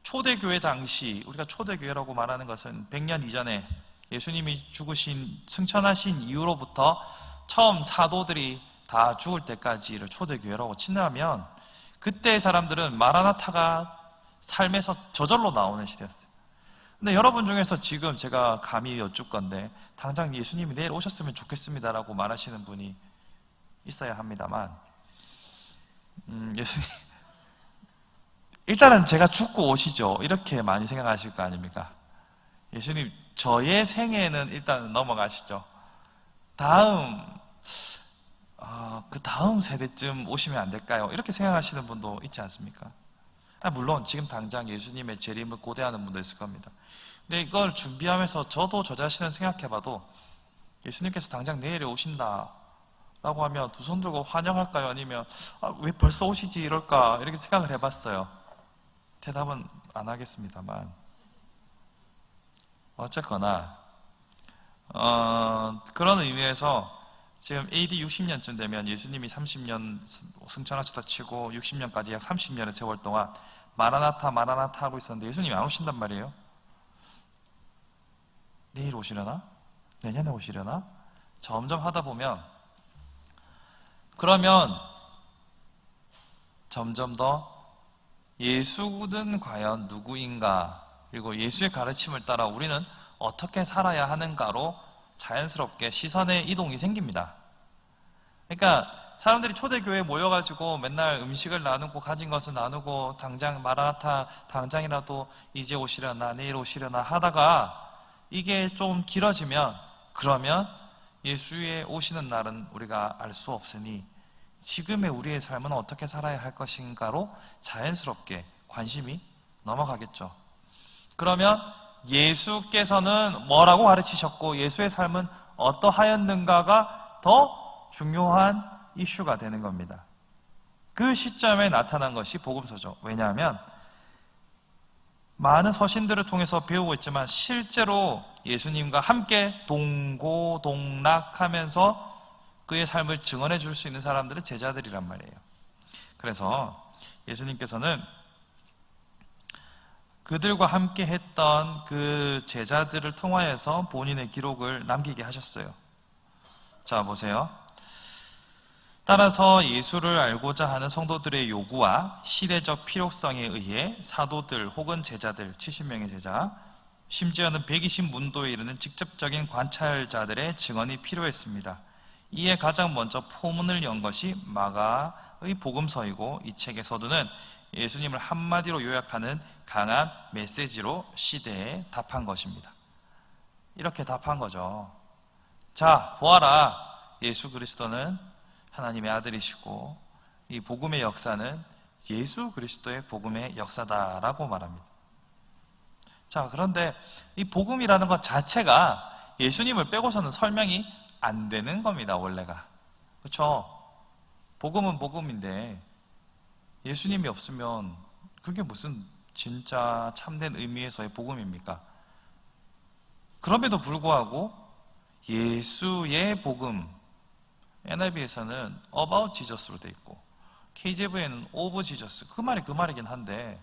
초대교회 당시, 우리가 초대교회라고 말하는 것은 100년 이전에 예수님이 죽으신, 승천하신 이후로부터 처음 사도들이 다 죽을 때까지를 초대교회라고 친다면, 그때의 사람들은 마라나타가 삶에서 저절로 나오는 시대였어요. 근데 여러분 중에서 지금 제가 감히 여쭙 건데 당장 예수님이 내일 오셨으면 좋겠습니다라고 말하시는 분이 있어야 합니다만, 예수님 일단은 제가 죽고 오시죠, 이렇게 많이 생각하실 거 아닙니까? 예수님 저의 생애는 일단 넘어가시죠, 그 다음 세대쯤 오시면 안 될까요? 이렇게 생각하시는 분도 있지 않습니까? 물론 지금 당장 예수님의 재림을 고대하는 분도 있을 겁니다. 근데 이걸 준비하면서 저도 저 자신을 생각해봐도 예수님께서 당장 내일에 오신다 라고 하면 두 손 들고 환영할까요? 아니면 왜 벌써 오시지 이럴까, 이렇게 생각을 해봤어요. 대답은 안 하겠습니다만, 어쨌거나 그런 의미에서 지금 AD 60년쯤 되면 예수님이 30년 승천하셨다 치고 60년까지 약 30년의 세월 동안 마라나타 하고 있었는데 예수님이 안 오신단 말이에요. 내일 오시려나? 내년에 오시려나? 점점 하다 보면, 그러면 점점 더 예수는 과연 누구인가, 그리고 예수의 가르침을 따라 우리는 어떻게 살아야 하는가로 자연스럽게 시선의 이동이 생깁니다. 그러니까 사람들이 초대교회에 모여가지고 맨날 음식을 나누고 가진 것을 나누고 당장 마라나타 당장이라도 이제 오시려나 내일 오시려나 하다가 이게 좀 길어지면 그러면 예수의 오시는 날은 우리가 알 수 없으니 지금의 우리의 삶은 어떻게 살아야 할 것인가로 자연스럽게 관심이 넘어가겠죠. 그러면 예수께서는 뭐라고 가르치셨고 예수의 삶은 어떠하였는가가 더 중요한 이슈가 되는 겁니다. 그 시점에 나타난 것이 복음서죠. 왜냐하면 많은 서신들을 통해서 배우고 있지만 실제로 예수님과 함께 동고동락하면서 그의 삶을 증언해 줄 수 있는 사람들은 제자들이란 말이에요. 그래서 예수님께서는 그들과 함께 했던 그 제자들을 통하여서 본인의 기록을 남기게 하셨어요. 자, 보세요. 따라서 예수를 알고자 하는 성도들의 요구와 시대적 필요성에 의해 사도들 혹은 제자들, 70명의 제자, 심지어는 120문도에 이르는 직접적인 관찰자들의 증언이 필요했습니다. 이에 가장 먼저 포문을 연 것이 마가의 복음서이고 이 책의 서두는 예수님을 한마디로 요약하는 강한 메시지로 시대에 답한 것입니다. 이렇게 답한 거죠. 자, 보아라. 예수 그리스도는 하나님의 아들이시고 이 복음의 역사는 예수 그리스도의 복음의 역사다라고 말합니다. 자, 그런데 이 복음이라는 것 자체가 예수님을 빼고서는 설명이 안 되는 겁니다, 원래가. 그렇죠? 복음은 복음인데 예수님이 없으면 그게 무슨 진짜 참된 의미에서의 복음입니까? 그럼에도 불구하고 예수의 복음, NIV에서는 about Jesus로 돼 있고 KJV에는 of Jesus, 그 말이 그 말이긴 한데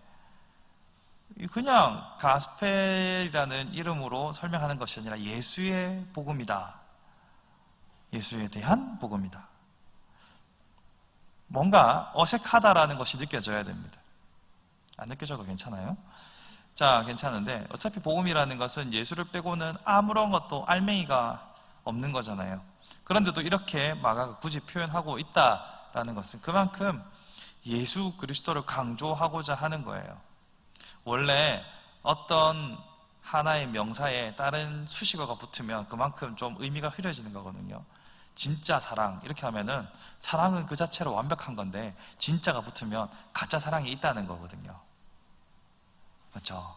그냥 가스펠이라는 이름으로 설명하는 것이 아니라 예수의 복음이다. 예수에 대한 복음이다. 뭔가 어색하다라는 것이 느껴져야 됩니다. 안 느껴져도 괜찮아요? 자, 괜찮은데 어차피 복음이라는 것은 예수를 빼고는 아무런 것도 알맹이가 없는 거잖아요. 그런데도 이렇게 마가가 굳이 표현하고 있다라는 것은 그만큼 예수 그리스도를 강조하고자 하는 거예요. 원래 어떤 하나의 명사에 다른 수식어가 붙으면 그만큼 좀 의미가 흐려지는 거거든요. 진짜 사랑 이렇게 하면은 사랑은 그 자체로 완벽한 건데 진짜가 붙으면 가짜 사랑이 있다는 거거든요. 그렇죠?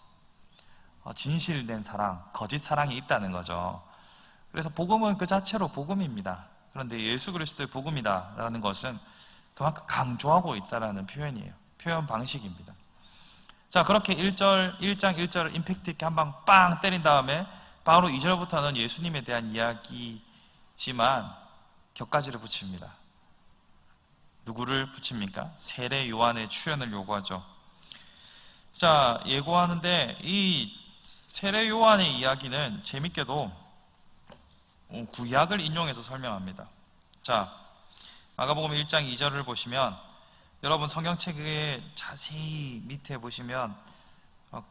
진실된 사랑, 거짓 사랑이 있다는 거죠. 그래서 복음은 그 자체로 복음입니다. 그런데 예수 그리스도의 복음이다라는 것은 그만큼 강조하고 있다라는 표현이에요. 표현 방식입니다. 자, 그렇게 1장 1절을 임팩트 있게 한 방 빵 때린 다음에 바로 2절부터는 예수님에 대한 이야기지만 격가지를 붙입니다. 누구를 붙입니까? 세례 요한의 출현을 요구하죠. 자, 예고하는데 이 세례 요한의 이야기는 재밌게도 구약을 인용해서 설명합니다. 자, 마가복음 1장 2절을 보시면 여러분 성경책에 자세히 밑에 보시면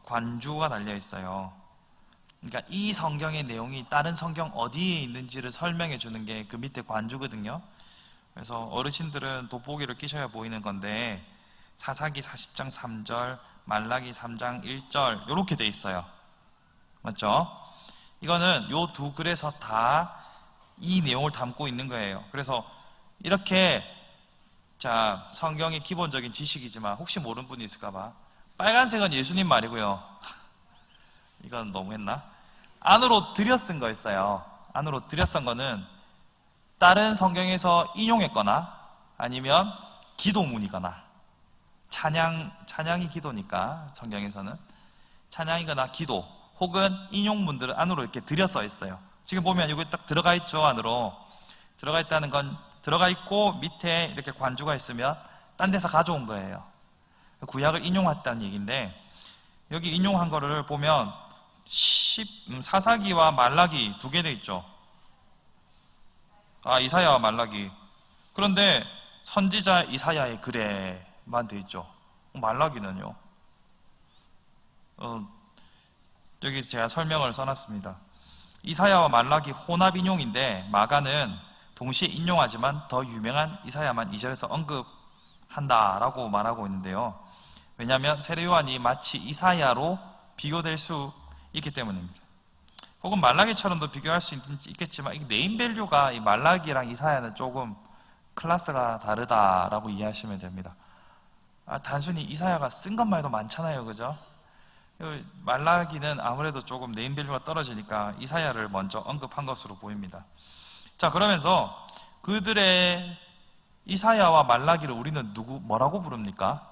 관주가 달려 있어요. 그러니까 이 성경의 내용이 다른 성경 어디에 있는지를 설명해 주는 게 그 밑에 관주거든요. 그래서 어르신들은 돋보기를 끼셔야 보이는 건데 사사기 40장 3절, 말라기 3장 1절 이렇게 돼 있어요. 맞죠? 이거는 요 두 글에서 다 이 내용을 담고 있는 거예요. 그래서 이렇게 자, 성경의 기본적인 지식이지만 혹시 모르는 분이 있을까봐 빨간색은 예수님 말이고요. 이건 너무했나? 안으로 들여 쓴 거 있어요. 안으로 들여 쓴 거는 다른 성경에서 인용했거나 아니면 기도문이거나 찬양이 기도니까 성경에서는 찬양이거나 기도 혹은 인용문들은 안으로 이렇게 들여 써 있어요. 지금 보면 여기 딱 들어가 있죠. 안으로 들어가 있다는 건 들어가 있고 밑에 이렇게 관주가 있으면 딴 데서 가져온 거예요. 구약을 인용했다는 얘기인데 여기 인용한 거를 보면 사사기와 말라기 두 개 돼 있죠. 이사야와 말라기. 그런데 선지자 이사야의 글에만 돼 있죠. 말라기는요. 여기 제가 설명을 써놨습니다. 이사야와 말라기 혼합 인용인데 마가는 동시에 인용하지만 더 유명한 이사야만 2절에서 언급한다라고 말하고 있는데요. 왜냐하면 세례 요한이 마치 이사야로 비교될 수 있기 때문입니다. 혹은 말라기처럼도 비교할 수 있겠지만 이 네임밸류가 이 말라기랑 이사야는 조금 클래스가 다르다라고 이해하시면 됩니다. 단순히 이사야가 쓴 것만 해도 많잖아요, 그죠? 말라기는 아무래도 조금 네임밸류가 떨어지니까 이사야를 먼저 언급한 것으로 보입니다. 자, 그러면서 그들의 이사야와 말라기를 우리는 뭐라고 부릅니까?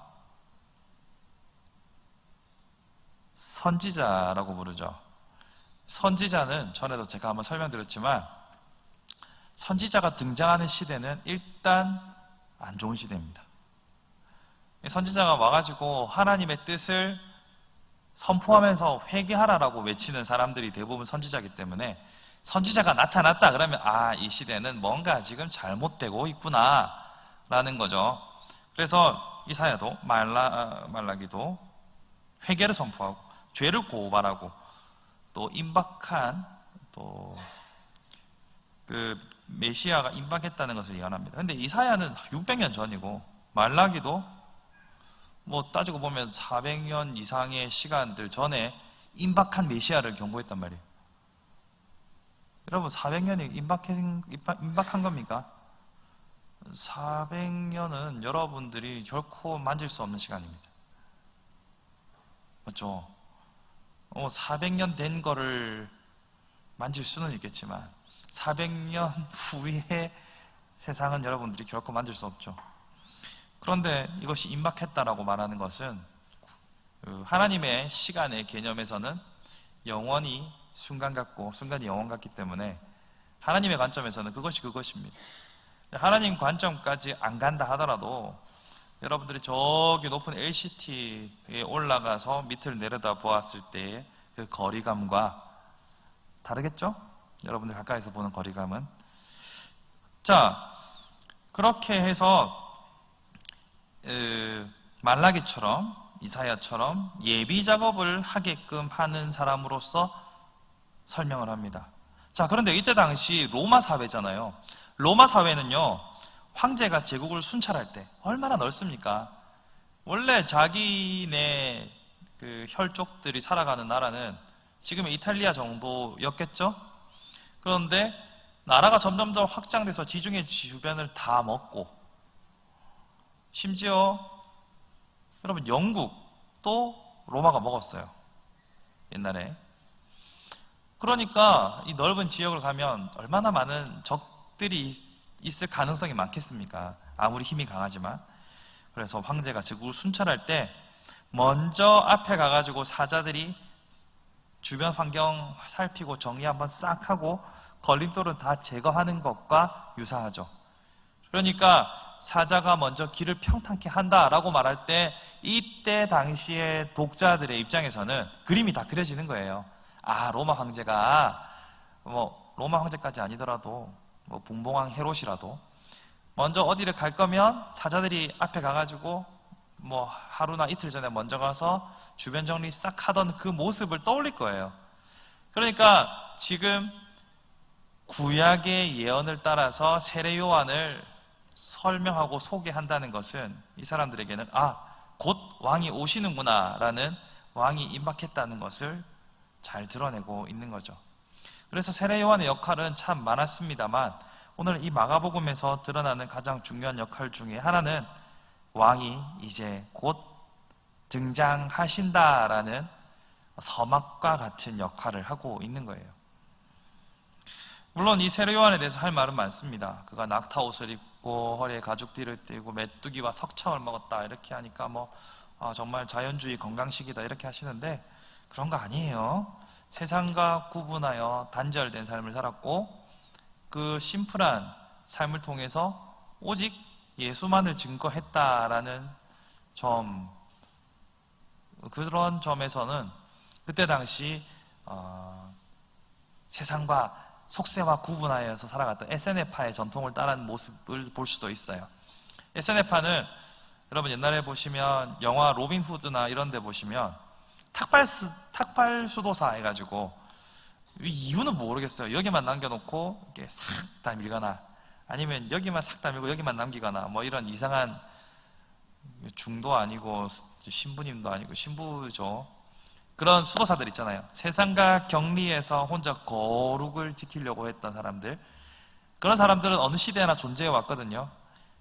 선지자라고 부르죠. 선지자는 전에도 제가 한번 설명드렸지만 선지자가 등장하는 시대는 일단 안 좋은 시대입니다. 선지자가 와가지고 하나님의 뜻을 선포하면서 회개하라라고 외치는 사람들이 대부분 선지자이기 때문에 선지자가 나타났다 그러면 이 시대는 뭔가 지금 잘못되고 있구나 라는 거죠. 그래서 이사야도 말라기도 회개를 선포하고 죄를 고발하고 또 임박한 그 메시아가 임박했다는 것을 예언합니다. 근데 이사야는 600년 전이고 말라기도 뭐 따지고 보면 400년 이상의 시간들 전에 임박한 메시아를 경고했단 말이에요. 여러분 400년이 임박한 겁니까? 400년은 여러분들이 결코 만질 수 없는 시간입니다. 맞죠? 400년 된 거를 만질 수는 있겠지만 400년 후의 세상은 여러분들이 결코 만질 수 없죠. 그런데 이것이 임박했다라고 말하는 것은 하나님의 시간의 개념에서는 영원이 순간 같고 순간이 영원 같기 때문에 하나님의 관점에서는 그것입니다. 하나님 관점까지 안 간다 하더라도 여러분들이 저기 높은 LCT에 올라가서 밑을 내려다 보았을 때의 그 거리감과 다르겠죠? 여러분들 가까이서 보는 거리감은. 자, 그렇게 해서 말라기처럼 이사야처럼 예비 작업을 하게끔 하는 사람으로서 설명을 합니다. 자, 그런데 이때 당시 로마 사회잖아요. 로마 사회는요, 황제가 제국을 순찰할 때 얼마나 넓습니까? 원래 자기네 그 혈족들이 살아가는 나라는 지금의 이탈리아 정도였겠죠? 그런데 나라가 점점점 확장돼서 지중해 주변을 다 먹고 심지어 여러분 영국도 로마가 먹었어요. 옛날에. 그러니까 이 넓은 지역을 가면 얼마나 많은 적들이 있을 가능성이 많겠습니까? 아무리 힘이 강하지만. 그래서 황제가 제국을 순찰할 때 먼저 앞에 가가지고 사자들이 주변 환경 살피고 정리 한번 싹 하고 걸림돌은 다 제거하는 것과 유사하죠. 그러니까 사자가 먼저 길을 평탄케 한다라고 말할 때 이때 당시의 독자들의 입장에서는 그림이 다 그려지는 거예요. 로마 황제가 로마 황제까지 아니더라도 분봉왕 헤롯이라도 먼저 어디를 갈 거면 사자들이 앞에 가가지고 하루나 이틀 전에 먼저 가서 주변 정리 싹 하던 그 모습을 떠올릴 거예요. 그러니까 지금 구약의 예언을 따라서 세례 요한을 설명하고 소개한다는 것은 이 사람들에게는 곧 왕이 오시는구나 라는 왕이 임박했다는 것을 잘 드러내고 있는 거죠. 그래서 세례 요한의 역할은 참 많았습니다만 오늘 이 마가복음에서 드러나는 가장 중요한 역할 중에 하나는 왕이 이제 곧 등장하신다라는 서막과 같은 역할을 하고 있는 거예요. 물론 이 세례 요한에 대해서 할 말은 많습니다. 그가 낙타 옷을 입고 허리에 가죽띠를 띠고 메뚜기와 석청을 먹었다 이렇게 하니까 정말 자연주의 건강식이다 이렇게 하시는데 그런 거 아니에요. 세상과 구분하여 단절된 삶을 살았고 그 심플한 삶을 통해서 오직 예수만을 증거했다라는 점, 그런 점에서는 그때 당시 세상과 속세와 구분하여서 살아갔던 에세네파의 전통을 따른 모습을 볼 수도 있어요. 에세네파는 여러분 옛날에 보시면 영화 로빈 후드나 이런 데 보시면 탁발 수도사 해가지고 이유는 모르겠어요. 여기만 남겨놓고 이렇게 싹 다 밀거나 아니면 여기만 싹 다밀고 여기만 남기거나 뭐 이런 이상한, 중도 아니고 신부님도 아니고 신부죠. 그런 수도사들 있잖아요. 세상과 격리해서 혼자 거룩을 지키려고 했던 사람들. 그런 사람들은 어느 시대나 존재해 왔거든요.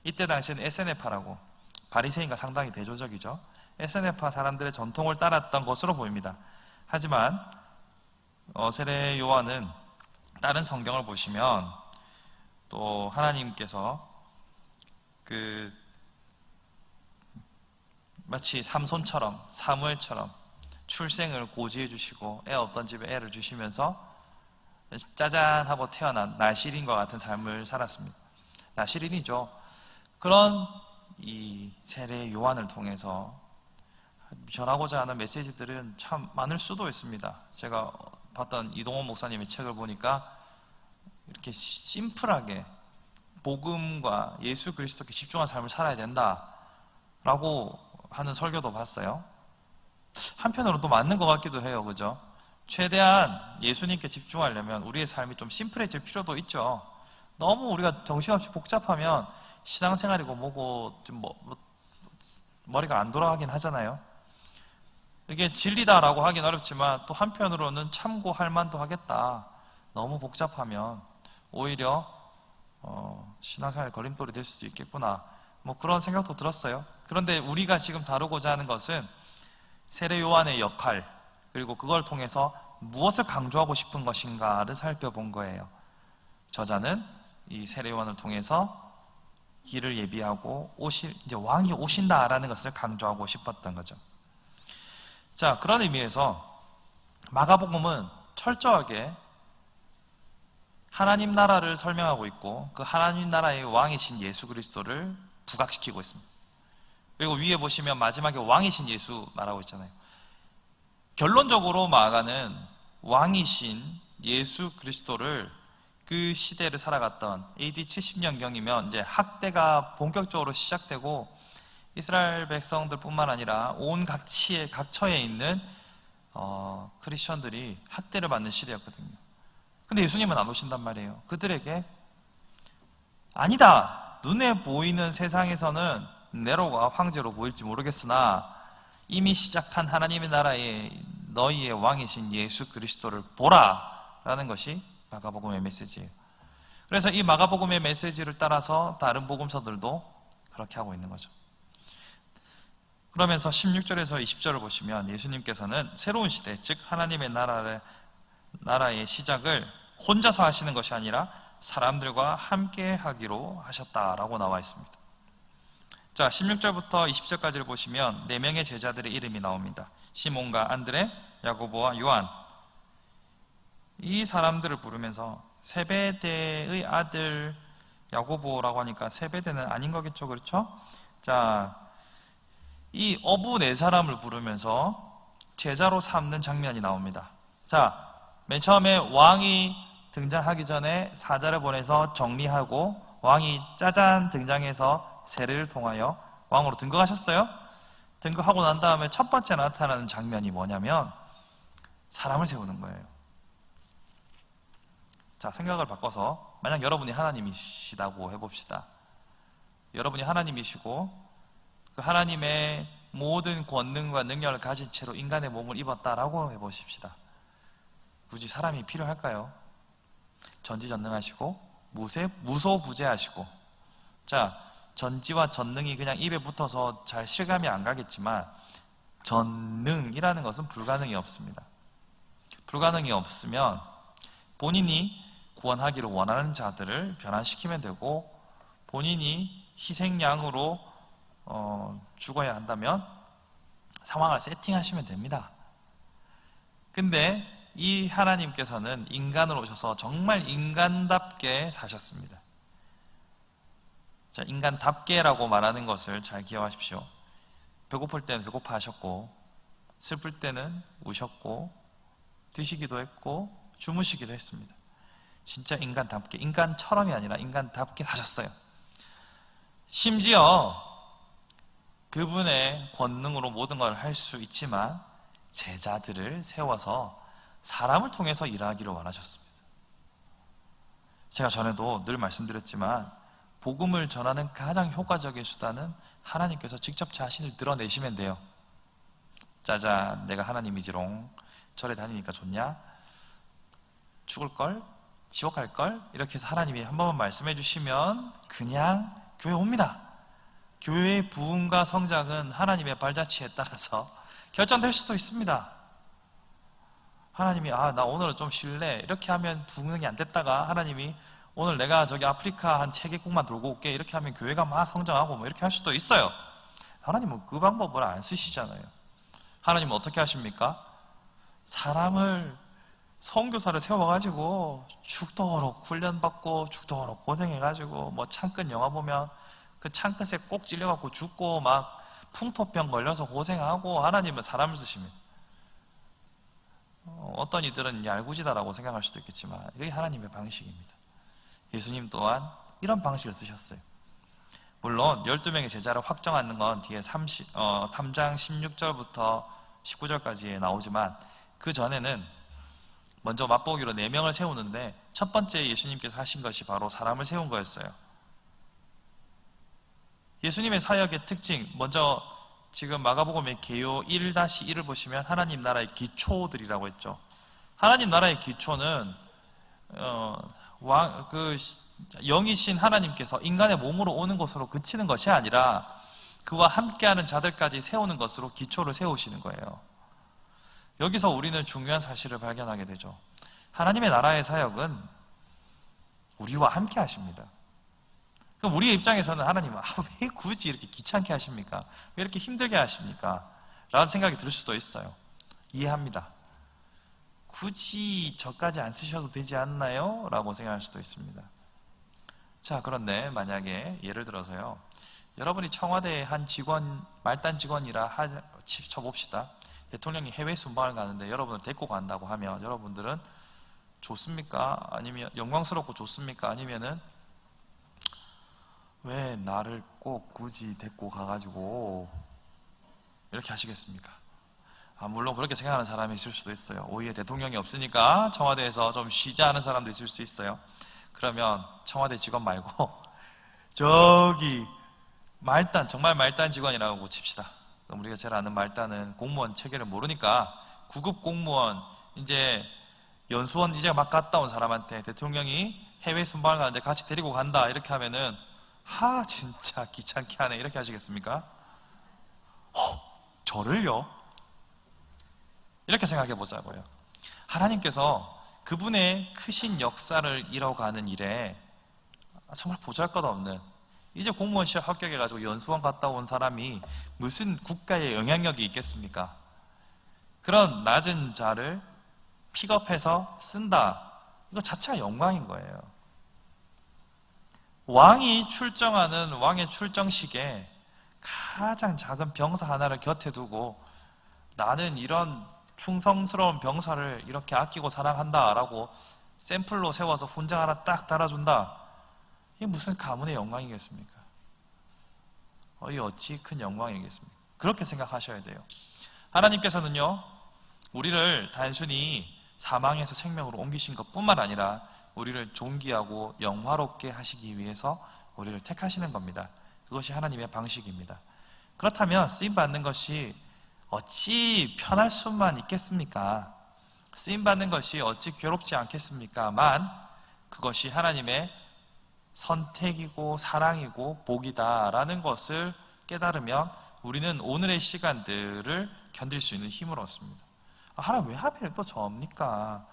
이때 당시에는 에세네파라고, 바리새인과 상당히 대조적이죠. 에세네파 사람들의 전통을 따랐던 것으로 보입니다. 하지만 세례 요한은 다른 성경을 보시면 또 하나님께서 마치 삼손처럼, 사무엘처럼 출생을 고지해 주시고 애 없던 집에 애를 주시면서 짜잔 하고 태어난 나시린과 같은 삶을 살았습니다. 나시린이죠. 그런 이 세례 요한을 통해서 전하고자 하는 메시지들은 참 많을 수도 있습니다. 제가 봤던 이동원 목사님의 책을 보니까 이렇게 심플하게 복음과 예수 그리스도께 집중한 삶을 살아야 된다라고 하는 설교도 봤어요. 한편으로는 또 맞는 것 같기도 해요. 그죠? 최대한 예수님께 집중하려면 우리의 삶이 좀 심플해질 필요도 있죠. 너무 우리가 정신없이 복잡하면 신앙생활이고 뭐고 좀 머리가 안 돌아가긴 하잖아요. 이게 진리다라고 하긴 어렵지만 또 한편으로는 참고할 만도 하겠다. 너무 복잡하면 오히려 신앙생활에 걸림돌이 될 수도 있겠구나. 뭐 그런 생각도 들었어요. 그런데 우리가 지금 다루고자 하는 것은 세례 요한의 역할, 그리고 그걸 통해서 무엇을 강조하고 싶은 것인가를 살펴본 거예요. 저자는 이 세례 요한을 통해서 길을 예비하고 이제 왕이 오신다라는 것을 강조하고 싶었던 거죠. 자, 그런 의미에서 마가복음은 철저하게 하나님 나라를 설명하고 있고 그 하나님 나라의 왕이신 예수 그리스도를 부각시키고 있습니다. 그리고 위에 보시면 마지막에 왕이신 예수 말하고 있잖아요. 결론적으로 마가는 왕이신 예수 그리스도를 그 시대를 살아갔던 AD 70년경이면 이제 학대가 본격적으로 시작되고 이스라엘 백성들뿐만 아니라 온 각처에 있는 크리스천들이 학대를 받는 시대였거든요. 근데 예수님은 안 오신단 말이에요. 그들에게 아니다. 눈에 보이는 세상에서는 네로가 황제로 보일지 모르겠으나 이미 시작한 하나님의 나라에 너희의 왕이신 예수 그리스도를 보라 라는 것이 마가복음의 메시지예요. 그래서 이 마가복음의 메시지를 따라서 다른 복음서들도 그렇게 하고 있는 거죠. 그러면서 16절에서 20절을 보시면 예수님께서는 새로운 시대, 즉 하나님의 나라의 시작을 혼자서 하시는 것이 아니라 사람들과 함께 하기로 하셨다라고 나와 있습니다. 자, 16절부터 20절까지를 보시면 4명의 제자들의 이름이 나옵니다. 시몬과 안드레, 야고보와 요한. 이 사람들을 부르면서 세베대의 아들 야고보라고 하니까 세베대는 아닌 거겠죠, 그렇죠? 자, 이 어부 4사람을 부르면서 제자로 삼는 장면이 나옵니다. 자, 맨 처음에 왕이 등장하기 전에 사자를 보내서 정리하고 왕이 짜잔 등장해서 세례를 통하여 왕으로 등극하셨어요. 등극하고 난 다음에 첫 번째 나타나는 장면이 뭐냐면 사람을 세우는 거예요. 자, 생각을 바꿔서 만약 여러분이 하나님이시다고 해봅시다. 여러분이 하나님이시고 그 하나님의 모든 권능과 능력을 가진 채로 인간의 몸을 입었다라고 해보십시다. 굳이 사람이 필요할까요? 전지전능하시고 무소부재하시고, 자, 전지와 전능이 그냥 입에 붙어서 잘 실감이 안 가겠지만 전능이라는 것은 불가능이 없습니다. 불가능이 없으면 본인이 구원하기를 원하는 자들을 변화시키면 되고 본인이 희생양으로 죽어야 한다면 상황을 세팅하시면 됩니다. 근데 이 하나님께서는 인간으로 오셔서 정말 인간답게 사셨습니다. 자, 인간답게라고 말하는 것을 잘 기억하십시오. 배고플 때는 배고파하셨고 슬플 때는 우셨고 드시기도 했고 주무시기도 했습니다. 진짜 인간답게, 인간처럼이 아니라 인간답게 사셨어요. 심지어 그분의 권능으로 모든 걸 할 수 있지만 제자들을 세워서 사람을 통해서 일하기를 원하셨습니다. 제가 전에도 늘 말씀드렸지만 복음을 전하는 가장 효과적인 수단은 하나님께서 직접 자신을 드러내시면 돼요. 짜잔, 내가 하나님이지롱. 절에 다니니까 좋냐? 죽을걸? 지옥 갈걸? 이렇게 해서 하나님이 한 번만 말씀해 주시면 그냥 교회 옵니다. 교회의 부흥과 성장은 하나님의 발자취에 따라서 결정될 수도 있습니다. 하나님이 나 오늘은 좀 쉴래 이렇게 하면 부흥이 안 됐다가 하나님이 오늘 내가 저기 아프리카 한 3개국만 돌고 올게 이렇게 하면 교회가 막 성장하고 뭐 이렇게 할 수도 있어요. 하나님은 그 방법을 안 쓰시잖아요. 하나님은 어떻게 하십니까? 사람을 선교사를 세워가지고 죽도록 훈련받고 죽도록 고생해가지고 뭐 창끝 영화 보면 그 창끝에 꼭 찔려갖고 죽고 막 풍토병 걸려서 고생하고 하나님은 사람을 쓰십니다. 어떤 이들은 얄궂이다라고 생각할 수도 있겠지만 이게 하나님의 방식입니다. 예수님 또한 이런 방식을 쓰셨어요. 물론 12명의 제자를 확정하는 건 뒤에 3장 16절부터 19절까지 나오지만 그 전에는 먼저 맛보기로 4명을 세우는데 첫 번째 예수님께서 하신 것이 바로 사람을 세운 거였어요. 예수님의 사역의 특징, 먼저 지금 마가복음의 개요 1-1을 보시면 하나님 나라의 기초들이라고 했죠. 하나님 나라의 기초는 영이신 하나님께서 인간의 몸으로 오는 것으로 그치는 것이 아니라 그와 함께하는 자들까지 세우는 것으로 기초를 세우시는 거예요. 여기서 우리는 중요한 사실을 발견하게 되죠. 하나님의 나라의 사역은 우리와 함께 하십니다. 그럼 우리의 입장에서는 하나님은 왜 굳이 이렇게 귀찮게 하십니까? 왜 이렇게 힘들게 하십니까? 라는 생각이 들 수도 있어요. 이해합니다. 굳이 저까지 안 쓰셔도 되지 않나요? 라고 생각할 수도 있습니다. 자, 그런데 만약에 예를 들어서요, 여러분이 청와대의 한 직원, 말단 직원이라 쳐봅시다. 대통령이 해외 순방을 가는데 여러분을 데리고 간다고 하면 여러분들은 좋습니까? 아니면 영광스럽고 좋습니까? 아니면은 왜 나를 꼭 굳이 데리고 가가지고 이렇게 하시겠습니까? 물론 그렇게 생각하는 사람이 있을 수도 있어요. 오히려 대통령이 없으니까 청와대에서 좀 쉬자 하는 사람도 있을 수 있어요. 그러면 청와대 직원 말고 저기 말단, 정말 말단 직원이라고 칩시다. 그럼 우리가 잘 아는 말단은 공무원 체계를 모르니까 구급 공무원, 이제 연수원 이제 막 갔다 온 사람한테 대통령이 해외 순방을 가는데 같이 데리고 간다 이렇게 하면은 진짜 귀찮게 하네 이렇게 하시겠습니까? 저를요? 이렇게 생각해 보자고요. 하나님께서 그분의 크신 역사를 이뤄가는 일에 정말 보잘것없는, 이제 공무원 시험 합격해가지고 연수원 갔다 온 사람이 무슨 국가에 영향력이 있겠습니까? 그런 낮은 자를 픽업해서 쓴다, 이거 자체가 영광인 거예요. 왕이 출정하는 왕의 출정식에 가장 작은 병사 하나를 곁에 두고 나는 이런 충성스러운 병사를 이렇게 아끼고 사랑한다 라고 샘플로 세워서 훈장 하나 딱 달아준다, 이게 무슨 가문의 영광이겠습니까? 이 어찌 큰 영광이겠습니까? 그렇게 생각하셔야 돼요. 하나님께서는요, 우리를 단순히 사망에서 생명으로 옮기신 것뿐만 아니라 우리를 존귀하고 영화롭게 하시기 위해서 우리를 택하시는 겁니다. 그것이 하나님의 방식입니다. 그렇다면 쓰임받는 것이 어찌 편할 수만 있겠습니까? 쓰임받는 것이 어찌 괴롭지 않겠습니까?만 그것이 하나님의 선택이고 사랑이고 복이다라는 것을 깨달으면 우리는 오늘의 시간들을 견딜 수 있는 힘을 얻습니다. 하나님 왜 하필 또 저입니까?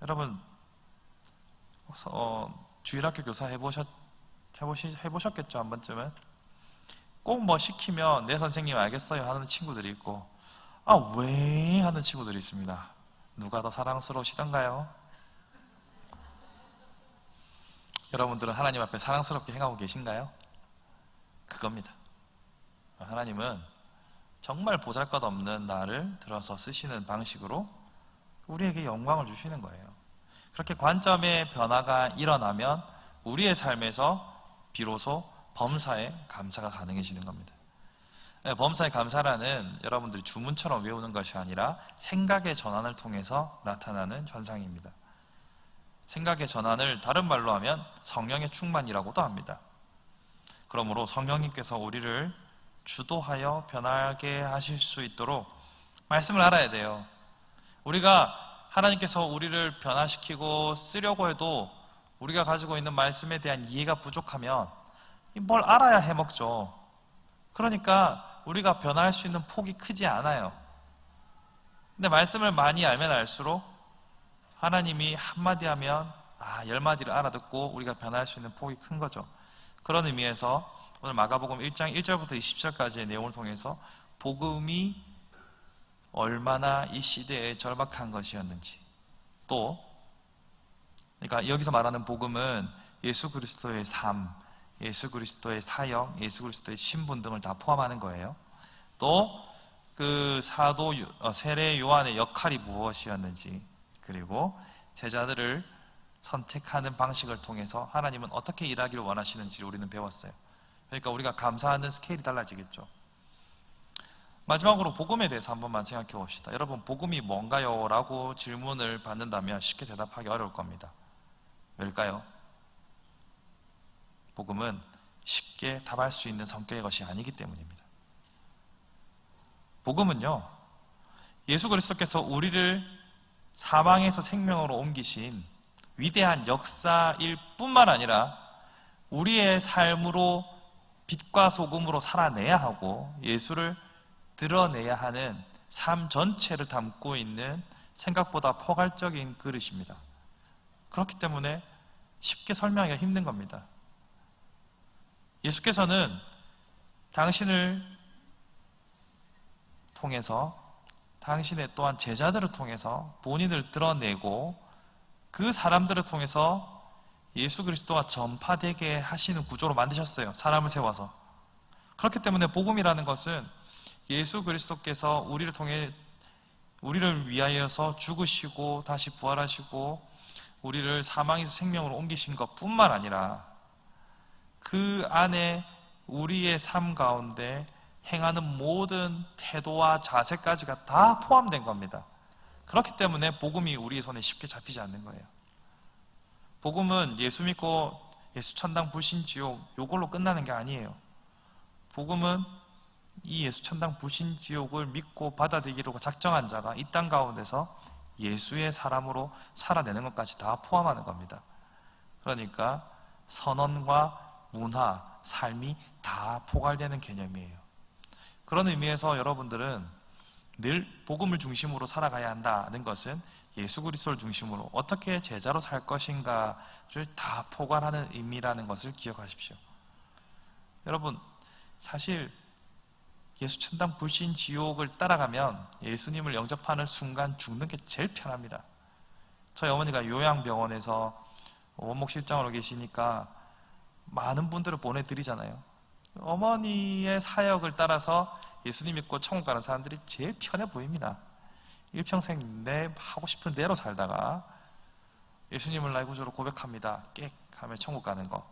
여러분 주일학교 교사 해보셨겠죠? 한 번쯤은 꼭 뭐 시키면 네 선생님 알겠어요 하는 친구들이 있고 왜 하는 친구들이 있습니다. 누가 더 사랑스러우시던가요? 여러분들은 하나님 앞에 사랑스럽게 행하고 계신가요? 그겁니다. 하나님은 정말 보잘것없는 나를 들어서 쓰시는 방식으로 우리에게 영광을 주시는 거예요. 그렇게 관점의 변화가 일어나면 우리의 삶에서 비로소 범사에 감사가 가능해지는 겁니다. 범사에 감사라는 여러분들이 주문처럼 외우는 것이 아니라 생각의 전환을 통해서 나타나는 현상입니다. 생각의 전환을 다른 말로 하면 성령의 충만이라고도 합니다. 그러므로 성령님께서 우리를 주도하여 변하게 하실 수 있도록 말씀을 알아야 돼요. 우리가 하나님께서 우리를 변화시키고 쓰려고 해도 우리가 가지고 있는 말씀에 대한 이해가 부족하면 뭘 알아야 해먹죠. 그러니까 우리가 변화할 수 있는 폭이 크지 않아요. 근데 말씀을 많이 알면 알수록 하나님이 한마디 하면 10마디를 알아듣고 우리가 변화할 수 있는 폭이 큰 거죠. 그런 의미에서 오늘 마가복음 1장 1절부터 20절까지의 내용을 통해서 복음이 얼마나 이 시대에 절박한 것이었는지, 또 그러니까 여기서 말하는 복음은 예수 그리스도의 삶, 예수 그리스도의 사역, 예수 그리스도의 신분 등을 다 포함하는 거예요. 또 그 사도 세례 요한의 역할이 무엇이었는지, 그리고 제자들을 선택하는 방식을 통해서 하나님은 어떻게 일하기를 원하시는지를 우리는 배웠어요. 그러니까 우리가 감사하는 스케일이 달라지겠죠. 마지막으로 복음에 대해서 한 번만 생각해 봅시다. 여러분, 복음이 뭔가요? 라고 질문을 받는다면 쉽게 대답하기 어려울 겁니다. 왜일까요? 복음은 쉽게 답할 수 있는 성격의 것이 아니기 때문입니다. 복음은요, 예수 그리스도께서 우리를 사망에서 생명으로 옮기신 위대한 역사일 뿐만 아니라 우리의 삶으로 빛과 소금으로 살아내야 하고 예수를 드러내야 하는 삶 전체를 담고 있는 생각보다 포괄적인 그릇입니다. 그렇기 때문에 쉽게 설명하기가 힘든 겁니다. 예수께서는 당신을 통해서, 당신의 또한 제자들을 통해서 본인을 드러내고 그 사람들을 통해서 예수 그리스도가 전파되게 하시는 구조로 만드셨어요. 사람을 세워서. 그렇기 때문에 복음이라는 것은 예수 그리스도께서 우리를 통해 우리를 위하여서 죽으시고 다시 부활하시고 우리를 사망에서 생명으로 옮기신 것뿐만 아니라 그 안에 우리의 삶 가운데 행하는 모든 태도와 자세까지가 다 포함된 겁니다. 그렇기 때문에 복음이 우리의 손에 쉽게 잡히지 않는 거예요. 복음은 예수 믿고 예수 천당 불신 지옥 요걸로 끝나는 게 아니에요. 복음은 이 예수 천당 불신 지옥을 믿고 받아들이기로 작정한 자가 이 땅 가운데서 예수의 사람으로 살아내는 것까지 다 포함하는 겁니다. 그러니까 선언과 문화, 삶이 다 포괄되는 개념이에요. 그런 의미에서 여러분들은 늘 복음을 중심으로 살아가야 한다는 것은 예수 그리스도를 중심으로 어떻게 제자로 살 것인가를 다 포괄하는 의미라는 것을 기억하십시오. 여러분, 사실 예수 천당 불신 지옥을 따라가면 예수님을 영접하는 순간 죽는 게 제일 편합니다. 저희 어머니가 요양병원에서 원목 실장으로 계시니까 많은 분들을 보내드리잖아요. 어머니의 사역을 따라서 예수님 믿고 천국 가는 사람들이 제일 편해 보입니다. 일평생 내 하고 싶은 대로 살다가 예수님을 나의 구주로 고백합니다. 깨 하면 천국 가는 거.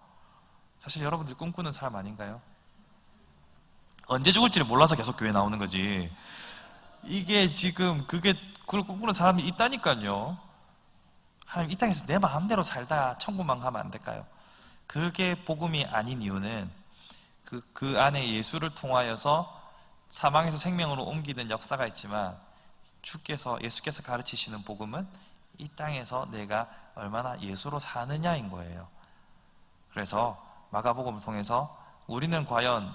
사실 여러분들 꿈꾸는 사람 아닌가요? 언제 죽을지를 몰라서 계속 교회 나오는 거지. 이게 지금 그걸 꿈꾸는 사람이 있다니까요. 하나님 이 땅에서 내 마음대로 살다 천국만 가면 안 될까요? 그게 복음이 아닌 이유는 그 안에 예수를 통하여서 사망에서 생명으로 옮기는 역사가 있지만 예수께서 가르치시는 복음은 이 땅에서 내가 얼마나 예수로 사느냐인 거예요. 그래서 마가복음을 통해서 우리는 과연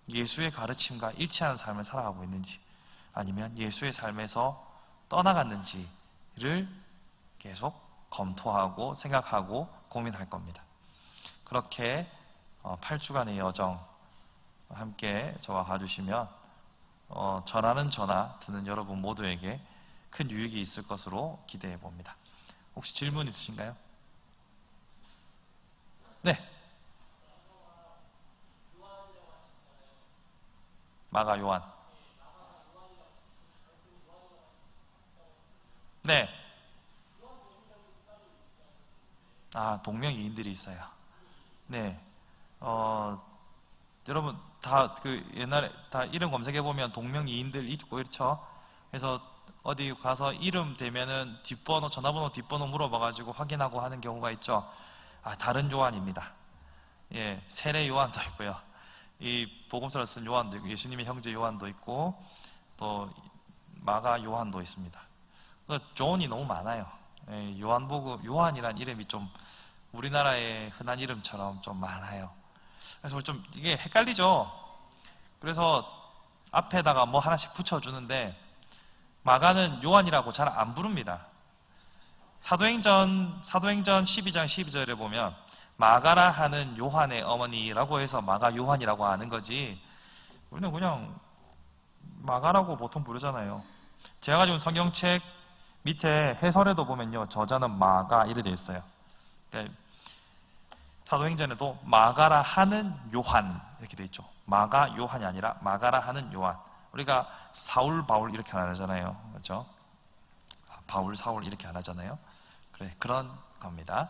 예수의 가르침과 일치하는 삶을 살아가고 있는지 아니면 예수의 삶에서 떠나갔는지를 계속 검토하고 생각하고 고민할 겁니다. 그렇게 8주간의 여정 함께 저와 가주시면 전하는 전화 듣는 여러분 모두에게 큰 유익이 있을 것으로 기대해 봅니다. 혹시 질문 있으신가요? 네. 마가 요한. 네. 동명이인들이 있어요. 네. 여러분 다 옛날에 다 이름 검색해 보면 동명이인들 있고 그렇죠. 그래서 어디 가서 이름 되면은 뒷번호, 전화번호 뒷번호 물어봐가지고 확인하고 하는 경우가 있죠. 다른 요한입니다. 예, 세례 요한도 있고요. 이 복음서를 쓴 요한도 있고, 예수님의 형제 요한도 있고, 또 마가 요한도 있습니다. 존이 너무 많아요. 예, 요한이란 이름이 좀 우리나라의 흔한 이름처럼 좀 많아요. 그래서 좀 이게 헷갈리죠. 그래서 앞에다가 뭐 하나씩 붙여주는데, 마가는 요한이라고 잘 안 부릅니다. 사도행전 12장 12절에 보면 마가라 하는 요한의 어머니라고 해서 마가 요한이라고 하는 거지, 우리는 그냥 마가라고 보통 부르잖아요. 제가 가지고 온 성경책 밑에 해설에도 보면요, 저자는 마가 이렇게 되어 있어요. 그러니까 사도행전에도 마가라 하는 요한 이렇게 되어 있죠. 마가 요한이 아니라 마가라 하는 요한. 우리가 사울 바울 이렇게 안 하잖아요. 그렇죠? 바울 사울 이렇게 안 하잖아요. 그래, 그런 겁니다.